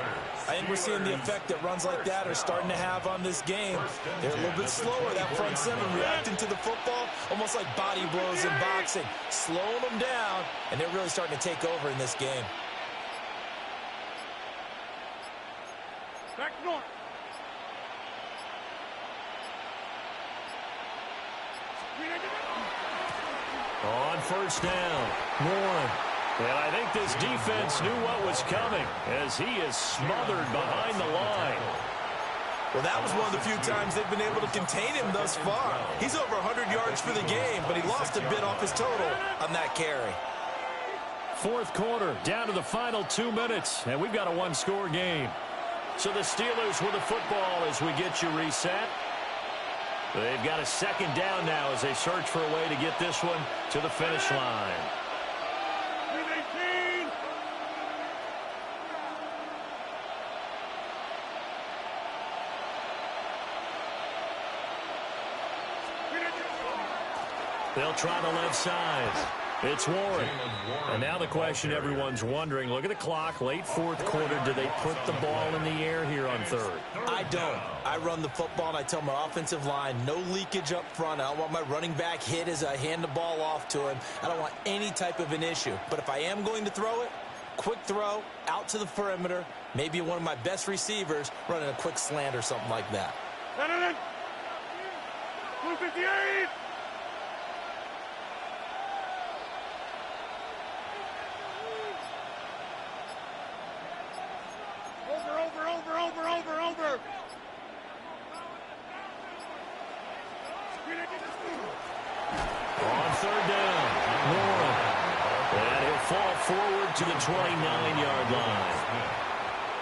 I think we're seeing the effect that runs like that are starting to have on this game. They're a little bit slower, that front 7, reacting to the football, almost like body blows in boxing, slowing them down, and they're really starting to take over in this game. Back north. On 1st down, Warren. And I think this defense knew what was coming as he is smothered behind the line. Well, that was one of the few times they've been able to contain him thus far. He's over 100 yards for the game, but he lost a bit off his total on that carry. 4th quarter, down to the final 2 minutes, and we've got a 1-score game. So the Steelers with the football as we get you reset. They've got a 2nd down now as they search for a way to get this one to the finish line. 18. They'll try the left side. It's Warren. And now the question everyone's wondering, look at the clock, late 4th quarter. Do they put the ball in the air here on 3rd? I don't. I run the football, and I tell my offensive line, no leakage up front. I don't want my running back hit as I hand the ball off to him. I don't want any type of an issue. But if I am going to throw it, quick throw, out to the perimeter, maybe one of my best receivers running a quick slant or something like that. 258. Over. On 3rd down, Warren. And he'll fall forward to the 29-yard line.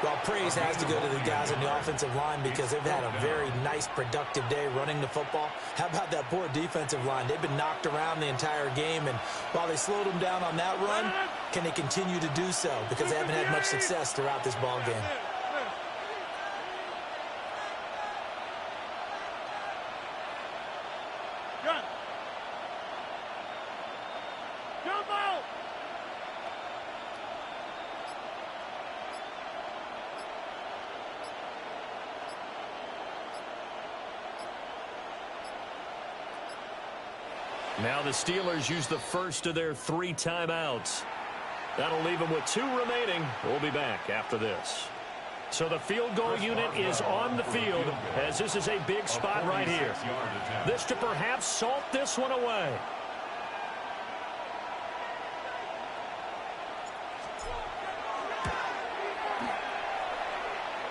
Well, praise has to go to the guys on the offensive line because they've had a very nice, productive day running the football. How about that poor defensive line? They've been knocked around the entire game, and while they slowed them down on that run, can they continue to do so? Because they haven't had much success throughout this ball game. Now the Steelers use the first of their 3 timeouts. That'll leave them with 2 remaining. We'll be back after this. So the field goal unit is on the field as this is a big spot right here. This to perhaps salt this one away.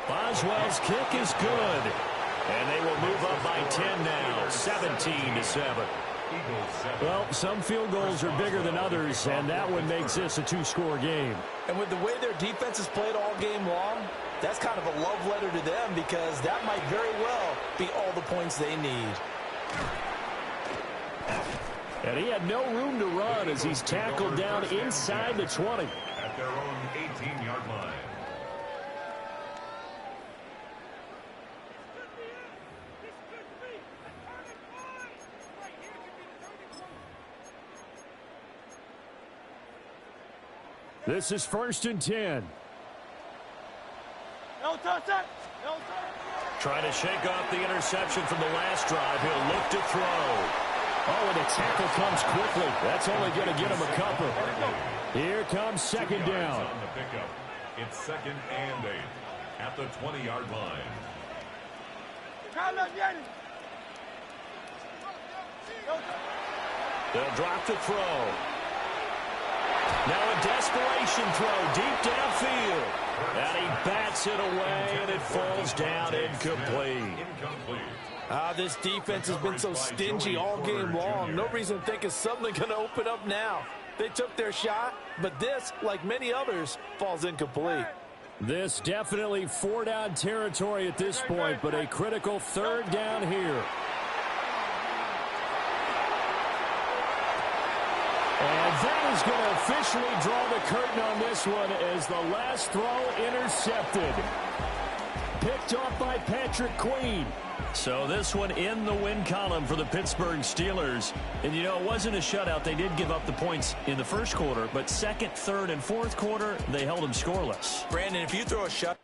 Boswell's kick is good. And they will move up by 10 now, 17-7. Well, some field goals are bigger than others, and that one makes this a two-score game. And with the way their defense has played all game long, that's kind of a love letter to them because that might very well be all the points they need. And he had no room to run as he's tackled down inside the 20. At their own 18-yard line. This is 1st and 10. Trying to shake off the interception from the last drive. He'll look to throw. Oh, and the tackle comes quickly. That's only going to get him a couple. Here comes 2nd down. On the pickup. It's 2nd and 8 at the 20-yard line. They'll drop the throw. Now a desperation throw deep downfield. And he bats it away, and it falls down incomplete. This defense has been so stingy all game long. No reason to think it's suddenly going to open up now. They took their shot, but this, like many others, falls incomplete. This definitely 4-down territory at this point, but a critical 3rd down here. And that is going to officially draw the curtain on this one as the last throw intercepted. Picked off by Patrick Queen. So this one in the win column for the Pittsburgh Steelers. And, you know, it wasn't a shutout. They did give up the points in the first quarter, but 2nd, 3rd, and 4th quarter, they held them scoreless. Brandon, if you throw a shot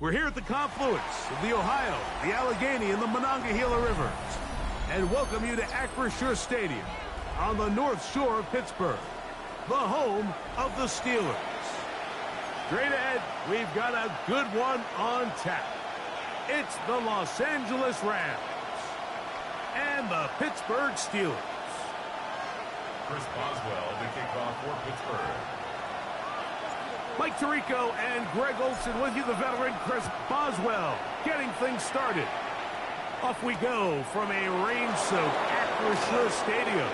We're here at the confluence of the Ohio, the Allegheny, and the Monongahela Rivers, and welcome you to Acrisure Stadium on the North Shore of Pittsburgh, the home of the Steelers. Straight ahead, we've got a good one on tap. It's the Los Angeles Rams and the Pittsburgh Steelers. Chris Boswell to kick off for Pittsburgh. Mike Tirico and Greg Olson with you, the veteran Chris Boswell, getting things started. Off we go from a rain-soaked Acrisure Stadium.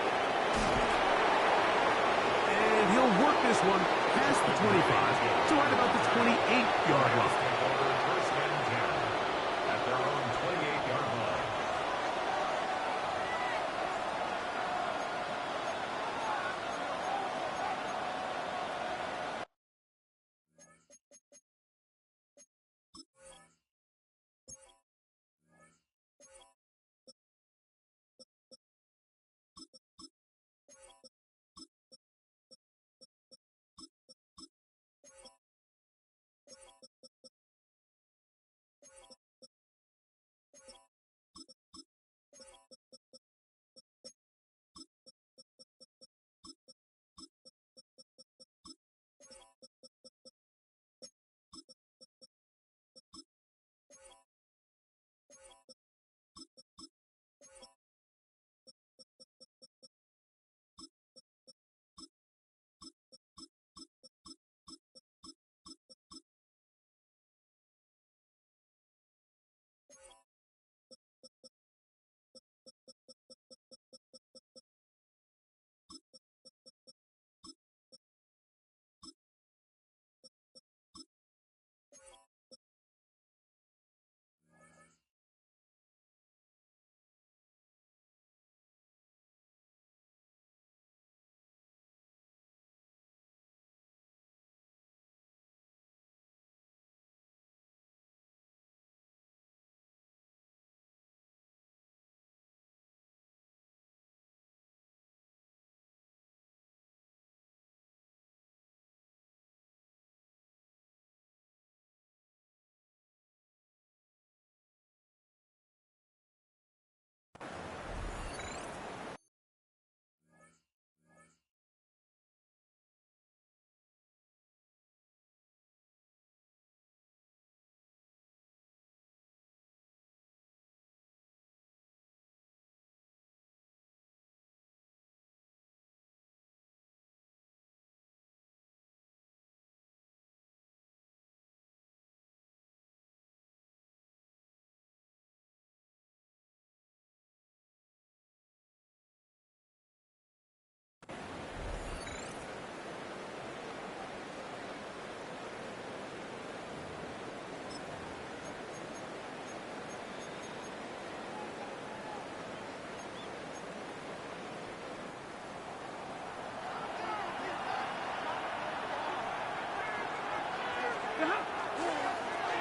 And he'll work this one past the 25, so right about the 28-yard line. First and 10 at their own 28-yard line.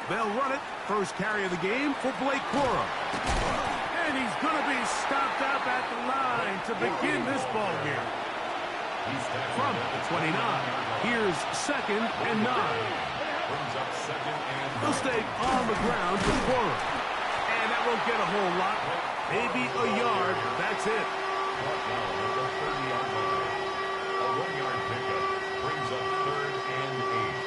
They'll run it. First carry of the game for Blake Cora. And he's going to be stopped up at the line to begin this ball game. From the 29, here's 2nd and 9. Brings up 2nd and 9. They'll stay on the ground with Cora. And that won't get a whole lot. Maybe a yard. That's it. Brought down at the 30-yard line. A 1-yard pickup brings up 3rd and 8.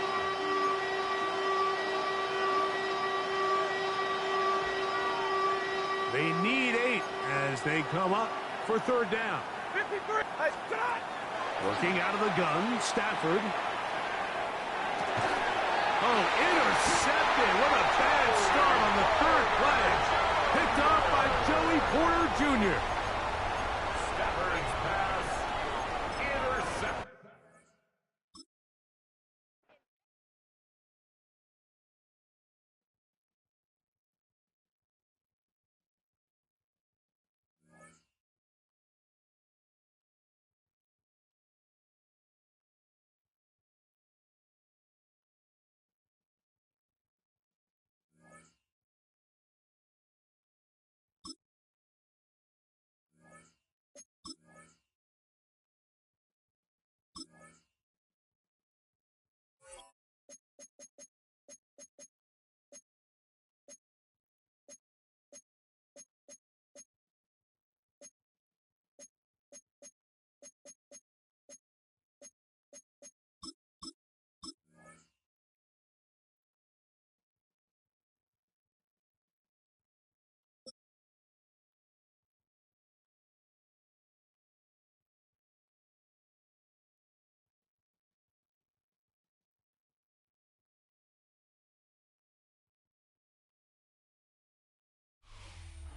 They need 8 as they come up for 3rd down. 53. Hey, shot. Working out of the gun, Stafford. Oh, intercepted. What a bad start on the 3rd play. Picked off by Joey Porter Jr. Stafford's pass intercepted.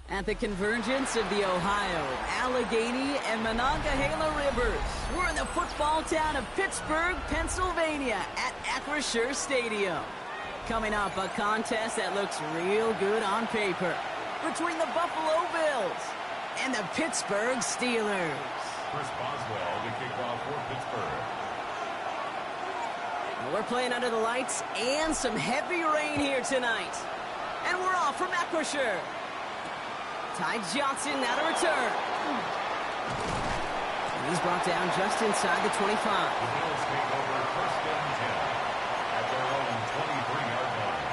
At the convergence of the Ohio, Allegheny, and Monongahela rivers, we're in the football town of Pittsburgh, Pennsylvania at Acrisure Stadium. Coming up, a contest that looks real good on paper between the Buffalo Bills and the Pittsburgh Steelers. Chris Boswell to kick off for Pittsburgh. We're playing under the lights and some heavy rain here tonight. And we're off from Acrisure. Ty Johnson now to return. And he's brought down just inside the 25. The Bills take over first and 10 at their own 23-yard line.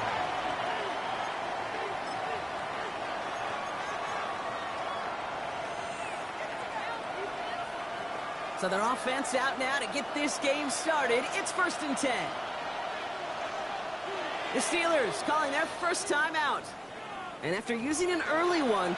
So their offense out now to get this game started. It's first and 10. The Steelers calling their first time out. And after using an early one,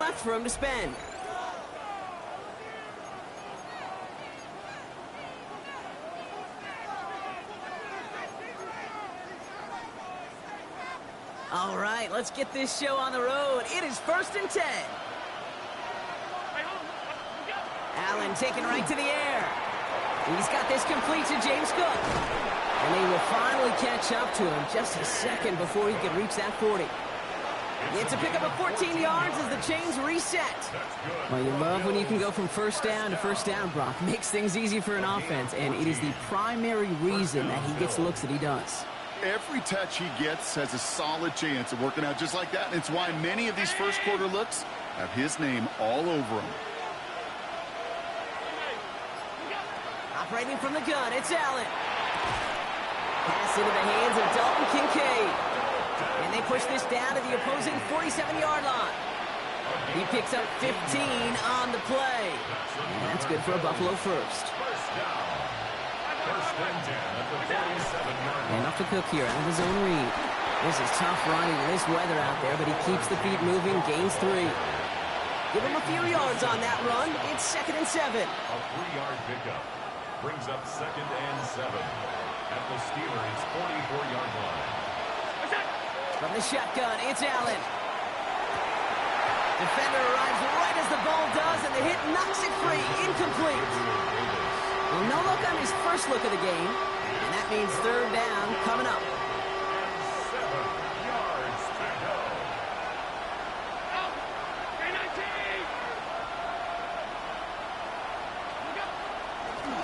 left for him to spend. All right, let's get this show on the road. It is first and 10. Allen taken right to the air. He's got this complete to James Cook. And they will finally catch up to him just a second before he can reach that 40. It's a pickup of 14 yards as the chains reset. Well, you love when you can go from first down to first down, Brock. Makes things easy for an offense, and it is the primary reason that he gets the looks that he does. Every touch he gets has a solid chance of working out just like that. And it's why many of these first quarter looks have his name all over them. Operating from the gun, it's Allen. Pass into the hands of Dalton Kincaid. And they push this down to the opposing 47-yard line. He picks up 15 on the play. And that's good for a Buffalo first. First and 10 at the 47-yard line. And off to Cook here out of his own read. This is tough running in this weather out there, but he keeps the feet moving, gains 3. Give him a few yards on that run. It's second and 7. A 3-yard pickup brings up second and 7 at the Steelers' 44-yard line. From the shotgun, it's Allen. Defender arrives right as the ball does, and the hit knocks it free. Incomplete. Well, no look on his first look of the game, and that means third down coming up. 7 yards to go.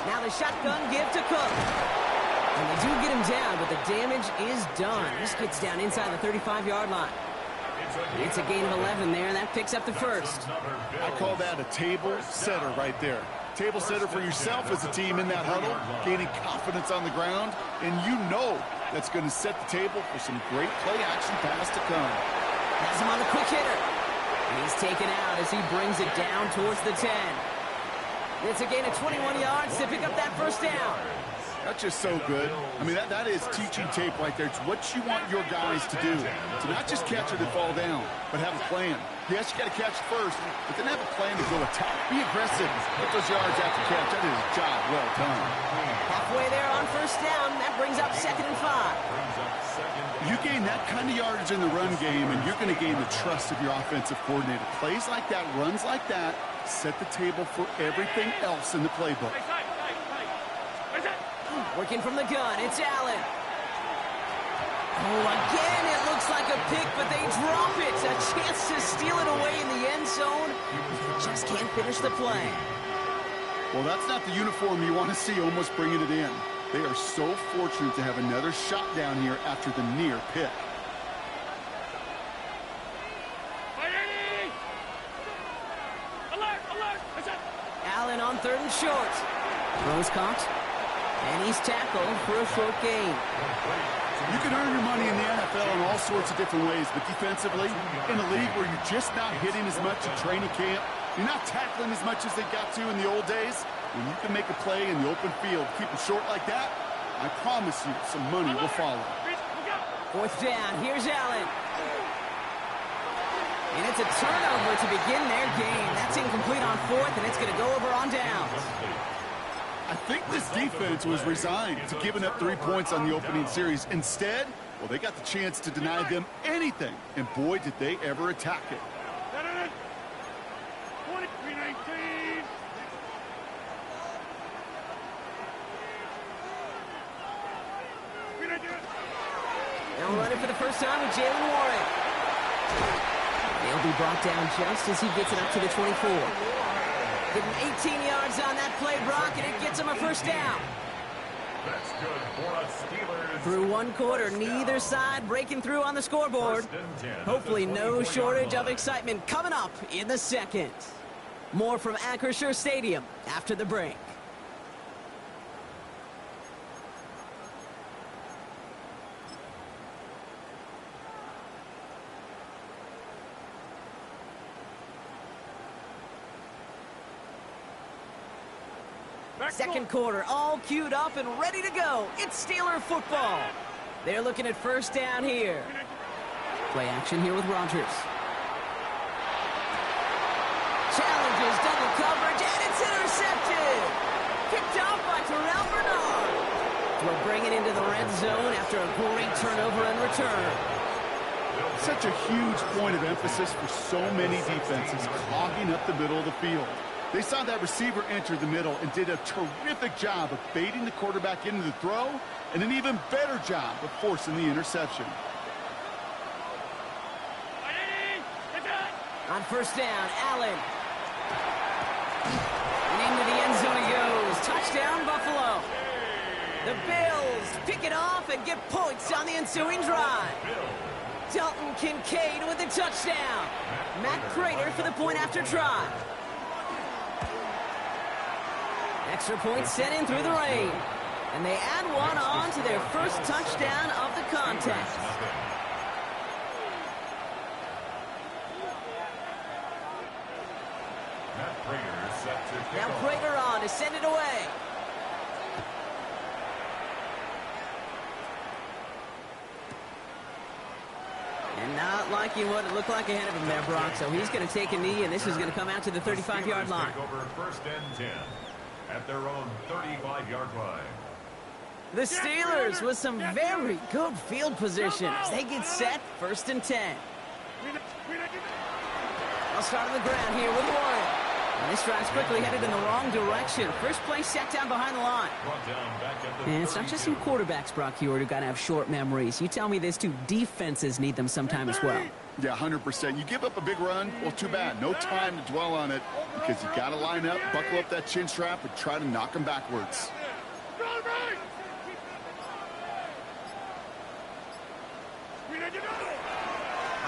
Now the shotgun give to Cook. And they do get him down, but the damage is done. This gets down inside the 35-yard line. It's a gain of 11 there, and that picks up the first. I call that a table setter right there. Table setter for yourself as a team in that huddle, gaining confidence on the ground, and you know that's going to set the table for some great play-action pass to come. Has him on the quick hitter. And he's taken out as he brings it down towards the 10. It's a gain of 21 yards to pick up that first down. That's just so good. I mean, that is teaching tape right there. It's what you want your guys to do. To not just catch it and fall down, but have a plan. Yes, you got to catch it first, but then have a plan to go attack. Be aggressive. Put those yards after catch. That is a job well done. Halfway there on first down. That brings up second and 5. You gain that kind of yardage in the run game, and you're going to gain the trust of your offensive coordinator. Plays like that, runs like that, set the table for everything else in the playbook. Working from the gun, it's Allen. Oh, again, it looks like a pick, but they drop it. A chance to steal it away in the end zone. They just can't finish the play. Well, that's not the uniform you want to see almost bringing it in. They are so fortunate to have another shot down here after the near pick. Allen on 3rd and short. Throws caught. And he's tackled for a short gain. You can earn your money in the NFL in all sorts of different ways, but defensively, in a league where you're just not hitting as much at training camp, you're not tackling as much as they got to in the old days, when you can make a play in the open field, keep them short like that, I promise you some money will follow. 4th down. Here's Allen. And it's a turnover to begin their game. That's incomplete on 4th, and it's going to go over on downs. I think this defense was resigned to giving up 3 points on the opening series. Instead, well, they got the chance to deny them anything, and boy, did they ever attack it. 23-19. They'll run it for the first time with Jalen Warren. They'll be brought down just as he gets it up to the 24. Getting 18 yards on that play, Brock, and it gets him a first down. That's good for us Steelers. Through one quarter, neither side breaking through on the scoreboard. Hopefully no shortage of excitement coming up in the second. More from Acrisure Stadium after the break. Second quarter, all queued up and ready to go. It's Steeler football. They're looking at first down here. Play action here with Rodgers. Challenges double coverage, and it's intercepted. Picked off by Terrell Bernard. Will bring it into the red zone after a great turnover and return. Such a huge point of emphasis for so many defenses clogging up the middle of the field. They saw that receiver enter the middle and did a terrific job of baiting the quarterback into the throw, and an even better job of forcing the interception. On first down, Allen. And into the end zone he goes. Touchdown, Buffalo. The Bills pick it off and get points on the ensuing drive. Dalton Kincaid with the touchdown. Matt Prater for the point after try. Extra point set in through the rain. And they add one on to their first touchdown of the contest. Now Prater on to send it away. And not liking what it looked like ahead of him there, Brock. So he's going to take a knee, and this is going to come out to the 35-yard line. Over first and 10 at their own 35-yard line. The Steelers with some very good field position as they get set, first and 10. I'll start on the ground here with Warren. And this drive's quickly headed in the wrong direction. First play set down behind the line. And it's not just some quarterbacks, Brock Hewitt, who got to have short memories. You tell me this too, defenses need them sometime as well. Yeah, 100%. You give up a big run, well, too bad. No time to dwell on it because you got to line up, buckle up that chin strap, and try to knock them backwards.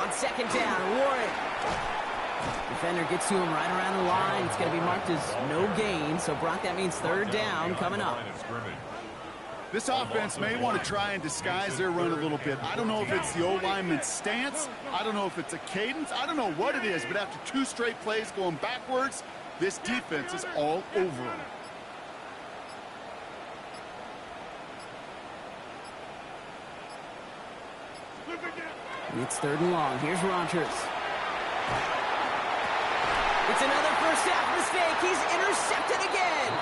On second down, Warren. Defender gets to him right around the line. It's going to be marked as no gain. So, Brock, that means third down coming up. This offense may want to try and disguise their run a little bit. I don't know if it's the O-lineman's stance. I don't know if it's a cadence. I don't know what it is. But after two straight plays going backwards, this defense is all over them. It's third and long. Here's Rodgers. It's another first half mistake. He's intercepted again.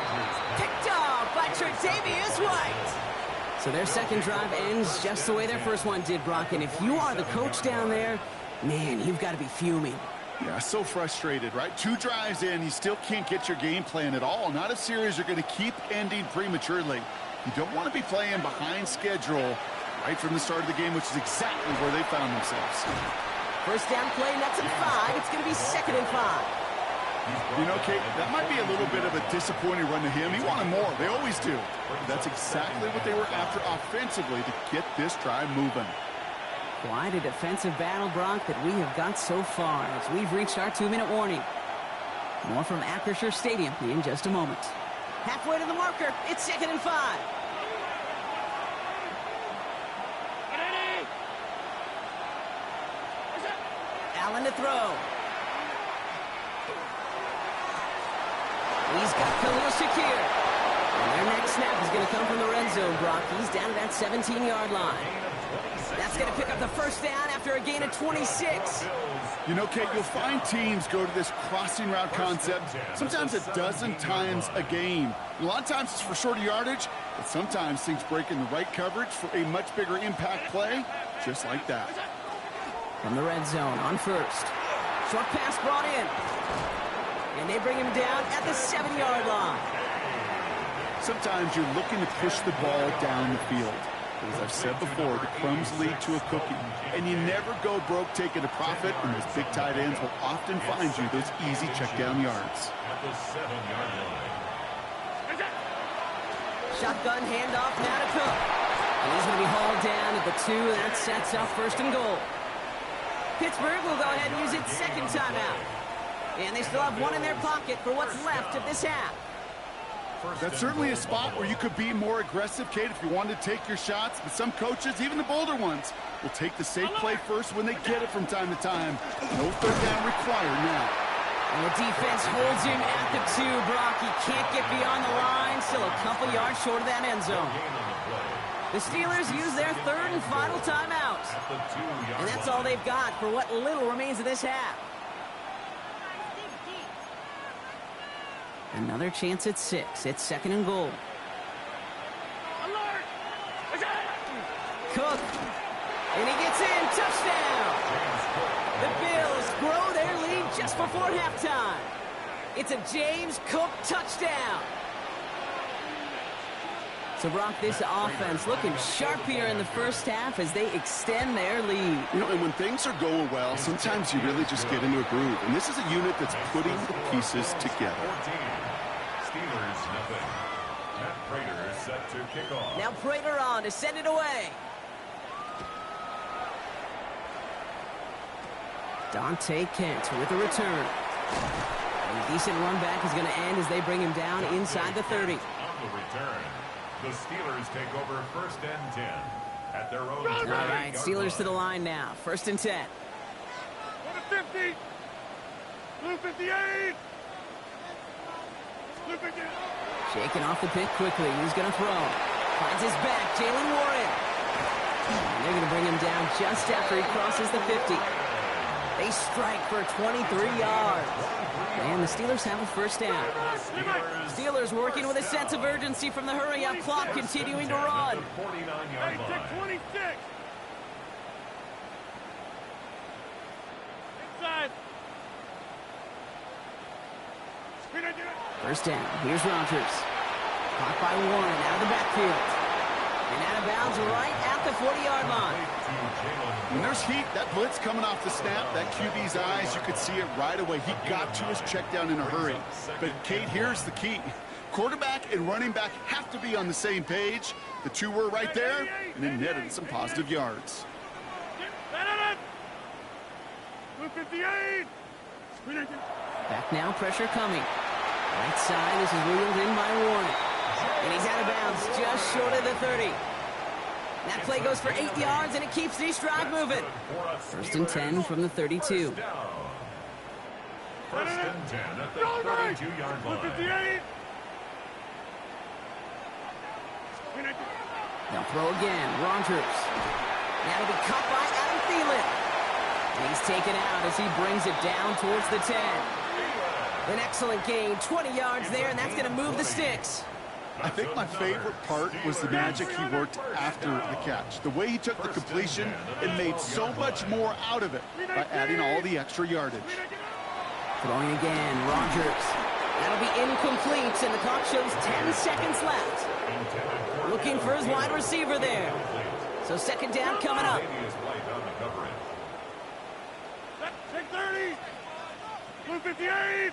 Picked off by Tre'Davious White. So their second drive ends just the way their first one did, Brock. And if you are the coach down there, man, you've got to be fuming. Yeah, so frustrated, right? Two drives in, you still can't get your game plan at all. Not a series you're going to keep ending prematurely. You don't want to be playing behind schedule right from the start of the game, which is exactly where they found themselves. First down play, that's at 5. It's going to be 2nd and 5. You know, Kate, that might be a little bit of a disappointing run to him. He wanted more. They always do. But that's exactly what they were after offensively to get this drive moving. Quite a defensive battle, Brock, that we have got so far as we've reached our 2-minute warning. More from Acrisure Stadium in just a moment. Halfway to the marker. It's 2nd and 5. Allen to throw. He's got Khalil Shakir. And their next snap is going to come from the red zone, Brock. He's down to that 17-yard line. That's going to pick up the first down after a gain of 26. You know, Kate, you'll find teams go to this crossing route concept sometimes a dozen times a game. A lot of times it's for shorter yardage, but sometimes things break in the right coverage for a much bigger impact play, just like that. From the red zone on first. Short pass brought in. And they bring him down at the 7-yard line. Sometimes you're looking to push the ball down the field. But as I've said before, the crumbs lead to a cookie. And you never go broke taking a profit, and those big tight ends will often find you those easy check down yards. At the 7-yard line. Shotgun handoff now to Cook. And he's going to be hauled down at the 2, and that sets up 1st and goal. Pittsburgh will go ahead and use its 2nd timeout. And they still have one in their pocket for what's left of this half. That's certainly a spot where you could be more aggressive, Kate, if you wanted to take your shots. But some coaches, even the bolder ones, will take the safe play first when they get it from time to time. No 3rd down required now. And the defense holds him at the 2, Brock. He can't get beyond the line. Still a couple yards short of that end zone. The Steelers use their 3rd and final timeout. And that's all they've got for what little remains of this half. Another chance at 6. It's 2nd and goal. Cook. And he gets in. Touchdown. The Bills grow their lead just before halftime. It's a James Cook touchdown. So, Brock, this offense looking sharp here in the first half as they extend their lead. You know, and when things are going well, sometimes you really just get into a groove. And this is a unit that's putting the pieces together. Steelers nothing. Matt Prater set to kick off. Now Prater on to send it away. Dante Kent with a return. And a decent run back is going to end as they bring him down inside the 30. On the return, the Steelers take over 1st and 10 at their own. All right, Steelers to the line now. 1st and 10. Go to 50. Blue 58. Blue 58. Shaking off the pick quickly. He's going to throw. Finds his back. Jalen Warren. And they're going to bring him down just after he crosses the 50. They strike for 23 yards. And the Steelers have a 1st down. Steelers working with a sense of urgency from the hurry-up clock, continuing to run. Hey, take 26. Inside. 1st down. Here's Rodgers. Caught by Warren out of the backfield. And out of bounds right at the 40-yard line. When there's heat, that blitz coming off the snap, that QB's eyes, you could see it right away. He got to his check down in a hurry. But, Kate, here's the key. Quarterback and running back have to be on the same page. The 2 were right there, and it netted some positive yards. Blue 58. Back now, pressure coming. Right side, this is wheeled in by Warren. And he's out of bounds, just short of the 30. That play goes for 8 yards, and it keeps this drive moving. 1st and 10 from the 32. 1st and 10 at the 32-yard line. 58. They'll throw again. Rodgers. That'll be caught by Adam Thielen. And he's taken out as he brings it down towards the 10. An excellent gain, 20 yards there, and that's going to move the sticks. I think my favorite part was the magic he worked after the catch. The way he took the completion and made so much more out of it by adding all the extra yardage. Throwing again, Rodgers. That'll be incomplete, and the clock shows 10 seconds left. Looking for his wide receiver there. So second down coming up. Take 30. Blue 58.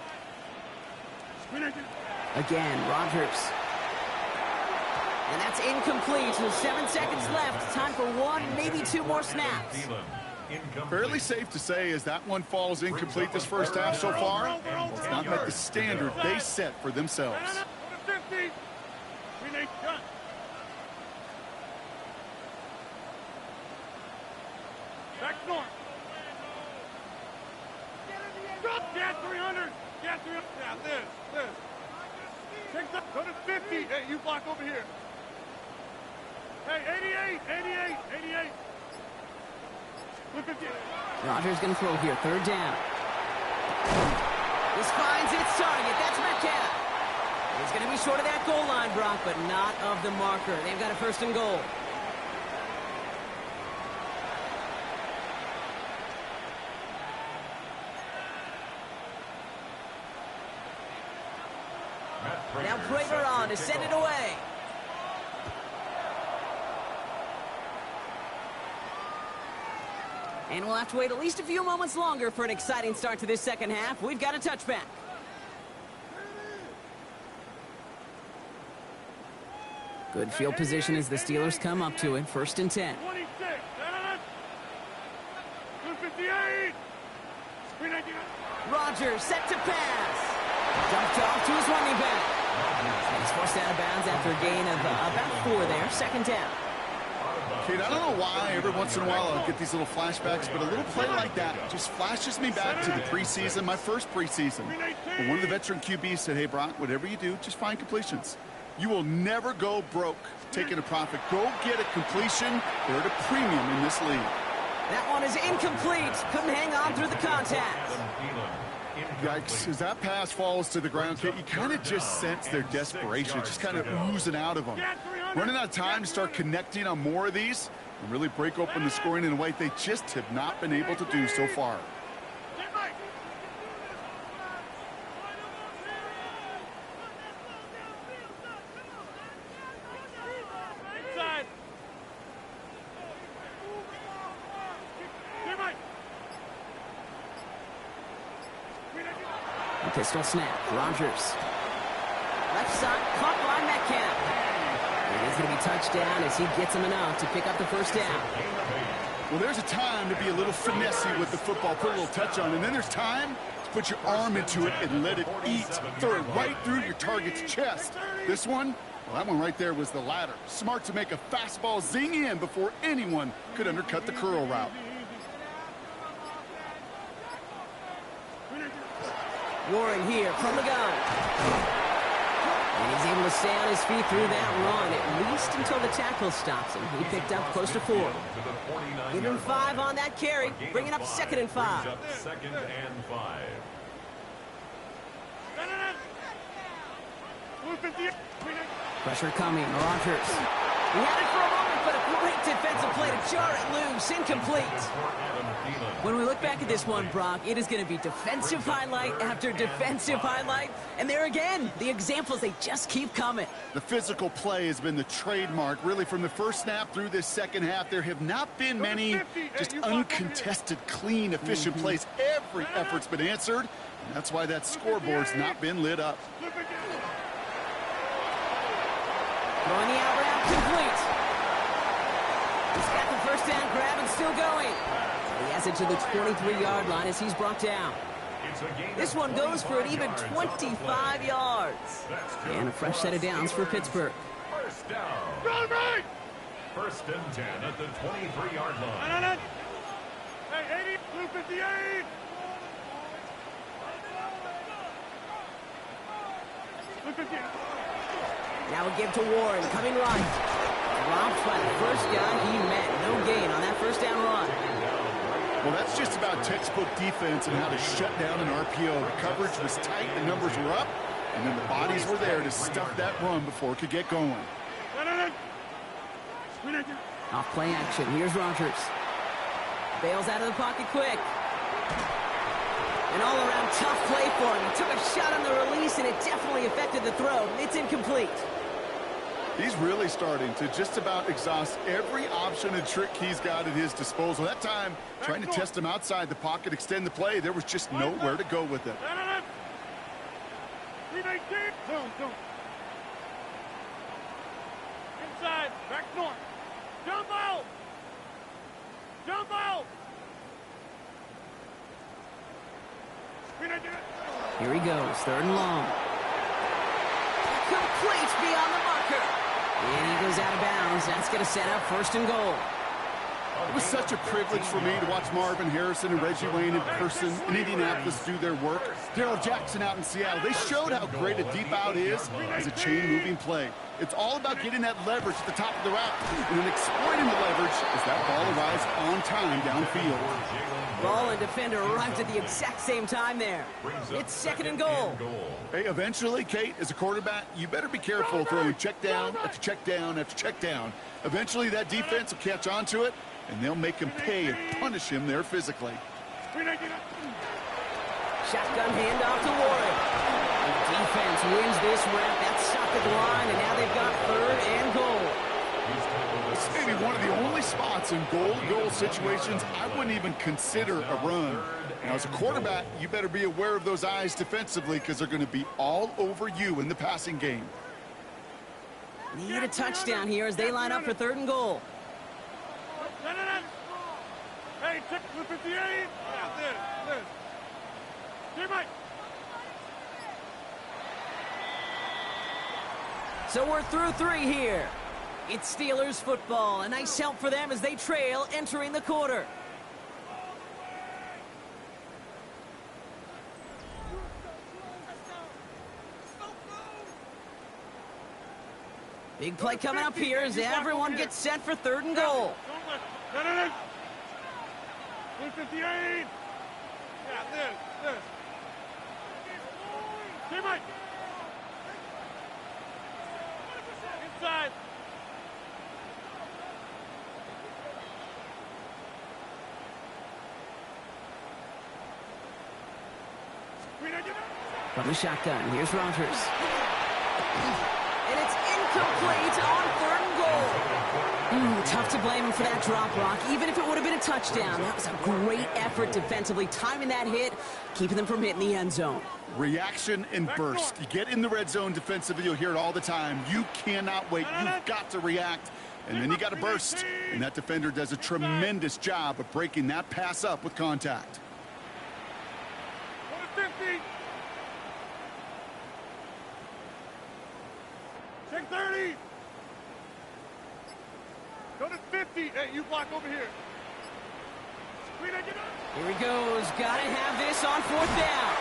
Again, Rodgers. And that's incomplete. 7 seconds left. Time for one, maybe 2 more snaps. Fairly safe to say as that one falls incomplete this first half so far. It's not met the standard they set for themselves. 50. Back north. Get 300. Get 300. Yeah, this. Take the, go to 50. Hey, you block over here. Hey, 88. Rodgers going to throw here. Third down. This finds its target. That's Metcalf. He's going to be short of that goal line, Brock, but not of the marker. They've got a first and goal. Now Prater on to send it away. And we'll have to wait at least a few moments longer for an exciting start to this second half. We've got a touchback. Good field position as the Steelers come up to it. First and 10. 26. 58. Rodgers set to pass. Dumped off to his running back. He's forced out of bounds after a gain of about 4 there. Second down. Kate, I don't know why every once in a while I'll get these little flashbacks, but a little play like that just flashes me back to the preseason, my first preseason. But one of the veteran QBs said, hey, Brock, whatever you do, just find completions. You will never go broke taking a profit. Go get a completion. They're at a premium in this league. That one is incomplete. Couldn't hang on through the contact. Yikes, as that pass falls to the ground, Kate, you kind of just sense their desperation, just kind of oozing out of them. Running out of time to start connecting on more of these and really break open the scoring in a way they just have not been able to do so far. Pistol snap. Rodgers. Left side, caught by Metcalf. And he's going to be touchdown as he gets him enough to pick up the first down. Well, there's a time to be a little finessey with the football, put a little touch on, and then there's time to put your arm into it and let it eat. Throw it right through your target's chest. This one, well, that one right there was the latter. Smart to make a fastball zing in before anyone could undercut the curl route. Warren here from the gun. And he's able to stay on his feet through that run, at least until the tackle stops him. He picked up close to 4. Give him 5 on that carry, bringing up 2nd and 5. Second and 5. Pressure coming, Rodgers. He had it for a moment, but a great defensive play to jar it loose, incomplete. When we look back at this one, Brock, it is going to be defensive highlight after defensive highlight. And there again, the examples, they just keep coming. The physical play has been the trademark, really, from the first snap through this second half. There have not been many just uncontested, clean, efficient plays. Every effort's been answered, and that's why that scoreboard's not been lit up. Throwing the out route complete. He's got the first down grab and still going. He has it to the 23-yard line as he's brought down. This one goes for an even 25 yards. And a fresh set of downs for Pittsburgh. First down. First and 10 at the 23-yard line. Hey, 80, blue 58. Blue 58. Now we give to Warren, coming right. Dropped by the first guy he met. No gain on that first down run. Well, that's just about textbook defense and how to shut down an RPO. The coverage was tight, the numbers were up, and then the bodies were there to stuff that run before it could get going. Off play action. Here's Rodgers. Bails out of the pocket quick. An all-around tough play for him. He took a shot on the release, and it definitely affected the throw. It's incomplete. He's really starting to just about exhaust every option and trick he's got at his disposal. That time, trying to test him outside the pocket, extend the play, there was just nowhere to go with it. Inside, back north. Jump out! Jump out! Here he goes, 3rd and long. Complete beyond the marker. And he goes out of bounds. That's going to set up 1st and goal. It was such a privilege for me to watch Marvin Harrison and Reggie Wayne in person in Indianapolis do their work. Daryl Jackson out in Seattle. They showed how great a deep out is as a chain-moving play. It's all about getting that leverage at the top of the route and then exploiting the leverage as that ball arrives on time downfield. Ball and defender arrived at the exact same time there. It's 2nd and goal. Hey, eventually, Kate, as a quarterback, you better be careful throwing check down after check down after check down. Eventually, that defense will catch on to it, and they'll make him pay and punish him there physically. Shotgun handoff to Warren. The defense wins this rep. That's stopped at the line, and now they've got 3rd and goal. This may be one of the only spots in goal-to-goal situations I wouldn't even consider a run. Now, as a quarterback, you better be aware of those eyes defensively because they're going to be all over you in the passing game. Need a touchdown here as they line up for 3rd and goal. Hey, check the 58. Yeah, this. Here, Mike. So we're through 3 here. It's Steelers football. A nice help for them as they trail entering the quarter. Big play coming up here as everyone gets set for 3rd and goal. 58. Yeah, this. Here, Mike. Inside. From the shotgun, here's Rogers. And it's incomplete on 3rd and goal. Tough to blame him for that drop, Rock. Even if it would have been a touchdown, that was a great effort defensively, timing that hit, keeping them from hitting the end zone. Reaction and burst. You get in the red zone defensively, you'll hear it all the time. You cannot wait. You've got to react. And then you got to burst. And that defender does a tremendous job of breaking that pass up with contact. 50. Check 30. Go to 50. Hey, you block over here. Here he goes. Got to have this on 4th down.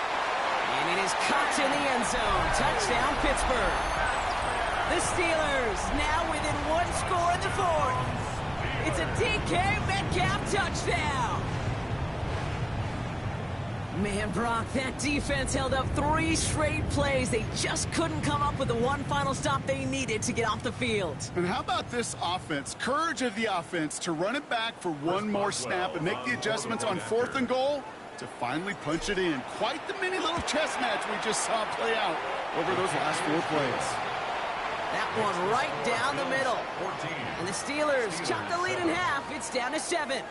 And it is caught in the end zone. Touchdown, Pittsburgh. The Steelers now within 1 score in the 4th. It's a DK Metcalf touchdown. Man, Brock, that defense held up 3 straight plays. They just couldn't come up with the one final stop they needed to get off the field. And how about this offense? Courage of the offense to run it back for one more snap and make the adjustments on 4th and goal to finally punch it in. Quite the mini little chess match we just saw play out over those last 4 plays. That one right down the middle. And the Steelers chop the lead in half. It's down to 7.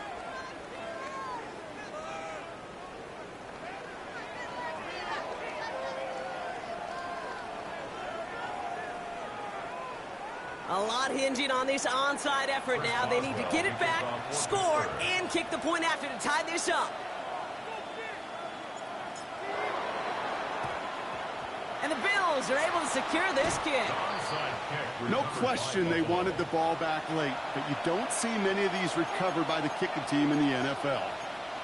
A lot hinging on this onside effort now. They need to get it back, score, and kick the point after to tie this up. And the Bills are able to secure this kick. No question they wanted the ball back late, but you don't see many of these recovered by the kicking team in the NFL.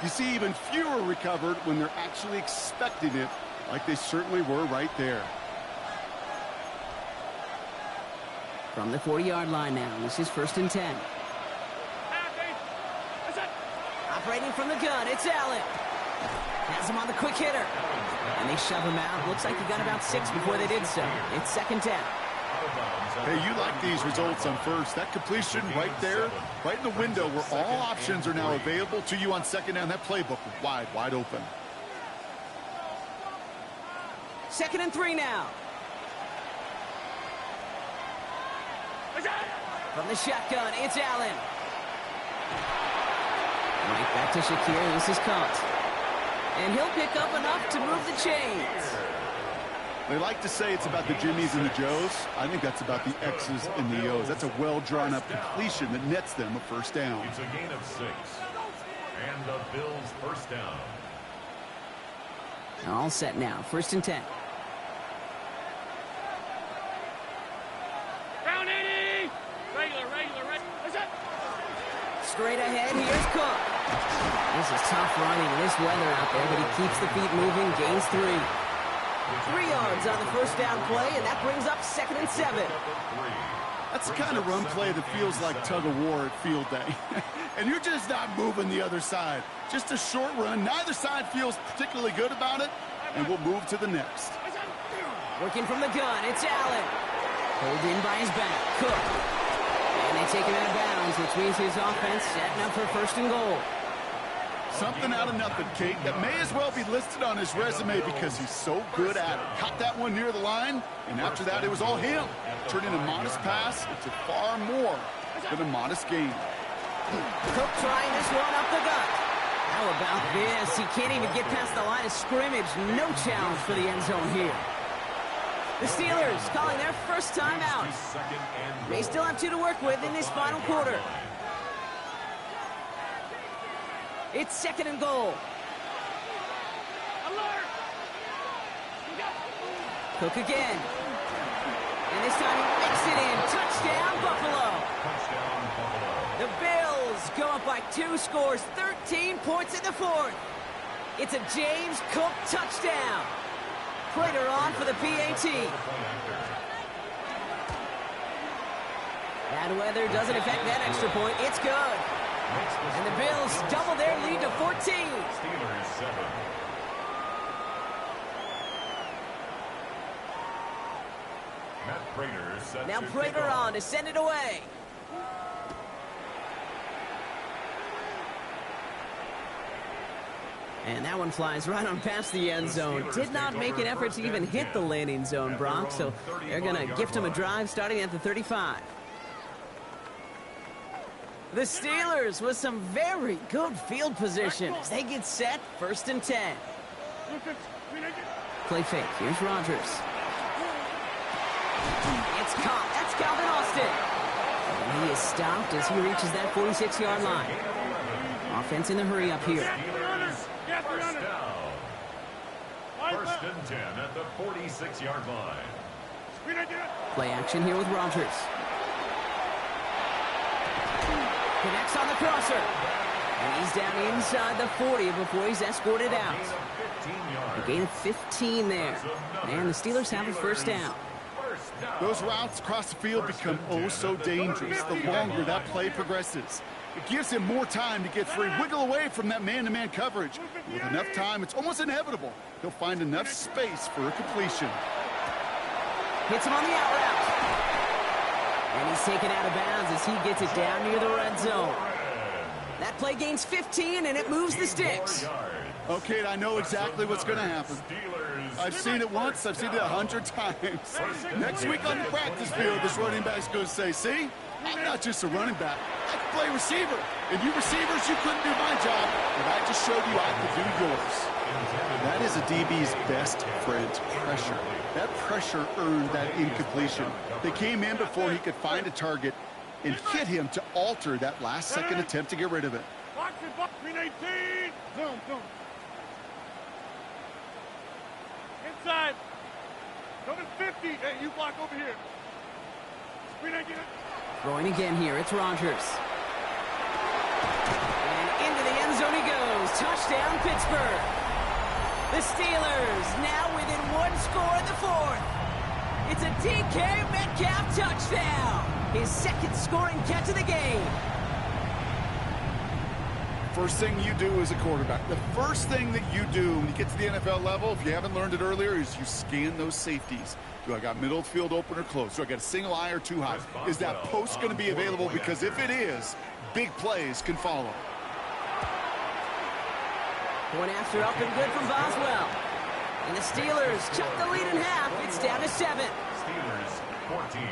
You see even fewer recovered when they're actually expecting it, like they certainly were right there. From the 40-yard line now, this is 1st and 10. Operating from the gun, it's Allen. Has him on the quick hitter. And they shove him out. Looks like he got about 6 before they did so. It's 2nd down. Hey, you like these results on first. That completion right there, right in the window where all options are now available to you on 2nd down. That playbook wide open. 2nd and 3 now. From the shotgun, it's Allen. Right back to Shakir. This is caught. And he'll pick up enough to move the chains. They like to say it's about the Jimmies and the Joes. I think that's about the X's and the O's. That's a well-drawn-up completion that nets them a first down. It's a gain of 6. And the Bills first down. All set now. 1st and 10. Down 80! Regular. Straight ahead, here's Cook. This is tough running in this weather out there, but he keeps the feet moving, gains 3. 3 yards on the first down play, and that brings up 2nd and 7. That's the kind of run play that feels like tug-of-war at field day. And you're just not moving the other side. Just a short run. Neither side feels particularly good about it, and we'll move to the next. Working from the gun, it's Allen. Pulled in by his back, Cook. And they take him out of bounds, which means his offense setting up for 1st and goal. Something out of nothing, Kate, that may as well be listed on his resume because he's so good at it. Caught that one near the line, and after that, it was all him. Turning a modest pass into far more than a modest gain. Cook trying this one up the gut. How about this? He can't even get past the line of scrimmage. No challenge for the end zone here. The Steelers calling their first time out. They still have 2 to work with in this final quarter. It's 2nd and goal. Alert! Cook again. And this time he makes it in. Touchdown, Buffalo. The Bills go up by 2 scores, 13 points in the 4th. It's a James Cook touchdown. Prater on for the PAT. Bad weather doesn't affect that extra point. It's good. And the Bills double their lead to 14. Steelers 7. Matt Prater sets Now his Prater kickoff. on to send it away. And that one flies right on past the end zone. Did not make an effort to even hit the landing zone, Brock, so they're going to gift him a drive starting at the 35. The Steelers with some very good field position as they get set, 1st and 10. Play fake. Here's Rodgers. It's caught. That's Calvin Austin. And he is stopped as he reaches that 46-yard line. Offense in the hurry up here. First down. 1st and 10 at the 46-yard line. Play action here with Rodgers. Connects on the crosser. And he's down inside the 40 before he's escorted out. A gain of 15 there. And the Steelers have a 1st down. Those routes across the field become oh so dangerous the longer that play progresses. It gives him more time to get free, wiggle away from that man-to-man coverage. With enough time, it's almost inevitable. He'll find enough space for a completion. Hits him on the out route. And he's taken out of bounds as he gets it down near the red zone. That play gains 15, and it moves the sticks. Okay, I know exactly what's going to happen. I've seen it once. I've seen it 100 times. Next week on the practice field, this running back's going to say, see, I'm not just a running back. I can play receiver. And you receivers, you couldn't do my job, but I just showed you I could do yours. That is a DB's best friend, pressure. That pressure earned that incompletion. They came in before he could find a target and hit him to alter that last-second attempt to get rid of it. Box it, box, 18. Zoom. Inside. Go to 50. Hey, you block over here. Screen again. Throwing again here, it's Rodgers. And into the end zone he goes. Touchdown, Pittsburgh. The Steelers now within 1 score in the 4th. It's a DK Metcalf touchdown. His 2nd scoring catch of the game. First thing you do as a quarterback, the first thing that you do when you get to the NFL level, if you haven't learned it earlier, is you scan those safeties. Do I got middle field open or close? Do I got a single eye or 2 high? Is that post going to be available? Because if it is, big plays can follow. Point after up and good from Boswell. And the Steelers chuck the lead in half. It's down to 7. Steelers 14.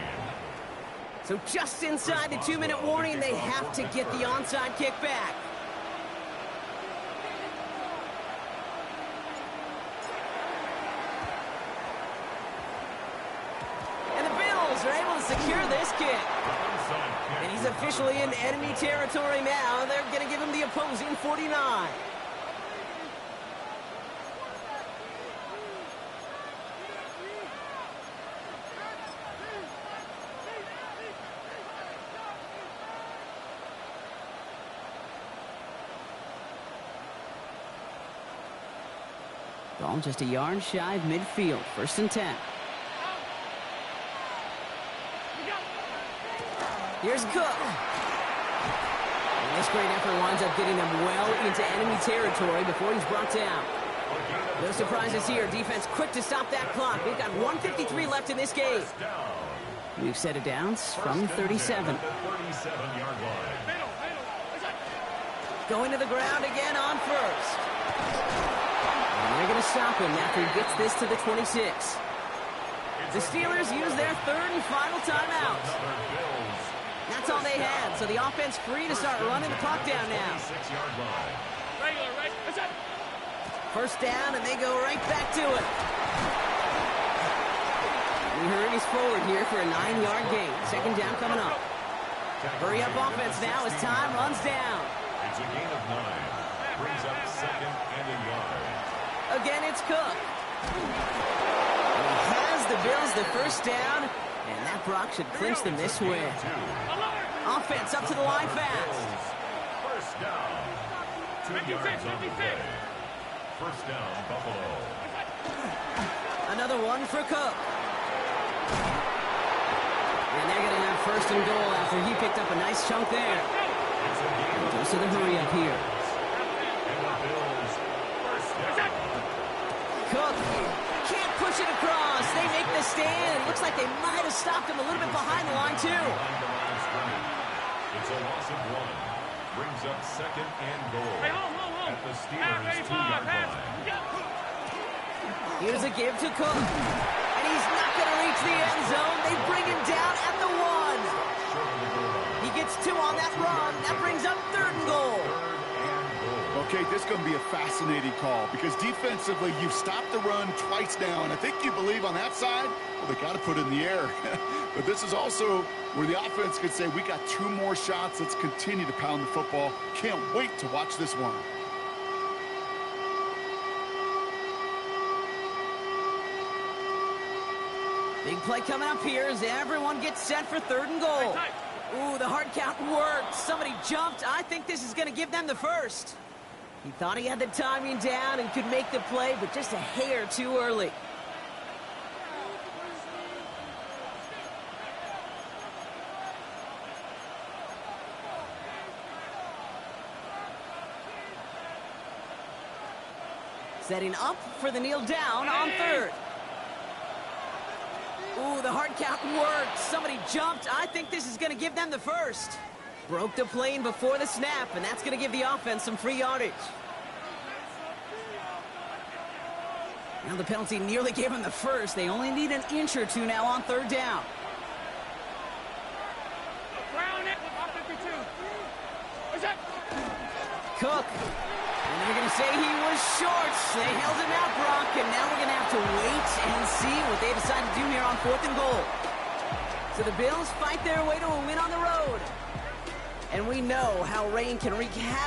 So just inside the 2-minute warning, they have to get the onside kick back. And the Bills are able to secure this kick. And he's officially in enemy territory now. They're going to give him the opposing 49. Ball just a yard shy of midfield. 1st and 10. Here's Cook. And this great effort winds up getting them well into enemy territory before he's brought down. No surprises here. Defense quick to stop that clock. We've got 1:53 left in this game. We've set it down from 37. Going to the ground again on first. And they're going to stop him after he gets this to the 26. The Steelers use their 3rd and final timeout. That's all they had, so the offense free to start running the clock down now. 1st down, and they go right back to it. We hurries forward here for a 9-yard gain. 2nd down coming up. Hurry up offense now as time runs down. It's a gain of 9. Brings up 2nd and a yard. Again, it's Cook. And he has the Bills the 1st down, and that block should clinch them this win. Offense up to the line fast. 1st down. 2 yards on the play. 1st down, Buffalo. Another one for Cook. And they're going to have 1st and goal after he picked up a nice chunk there. Goes to the hurry up here. Cook can't push it across. They make the stand. Looks like they might have stopped him a little bit behind the line, too. It's a loss of 1. Brings up 2nd and goal at the Steelers' 2-yard line. Here's a give to Cook. And he's not going to reach the end zone. They bring him down at the 1. He gets 2 on that run. That brings up 3rd and goal. Okay, this is going to be a fascinating call because defensively, you've stopped the run twice now, and I think you believe on that side, well, they got to put it in the air. But this is also where the offense could say, we got 2 more shots. Let's continue to pound the football. Can't wait to watch this one. Big play coming up here as everyone gets set for 3rd and goal. Ooh, the hard count worked. Somebody jumped. I think this is going to give them the 1st. He thought he had the timing down and could make the play, but just a hair too early. Setting up for the kneel down on 3rd. Ooh, the hard count worked. Somebody jumped. I think this is going to give them the 1st. Broke the plane before the snap, and that's going to give the offense some free yardage. Now the penalty nearly gave them the 1st. They only need an inch or 2 now on 3rd down. Cook. And they're going to say he was short. They held him out, Brock, and now we're going to have to wait and see what they decide to do here on 4th and goal. So the Bills fight their way to a win on the road. And we know how rain can wreak havoc.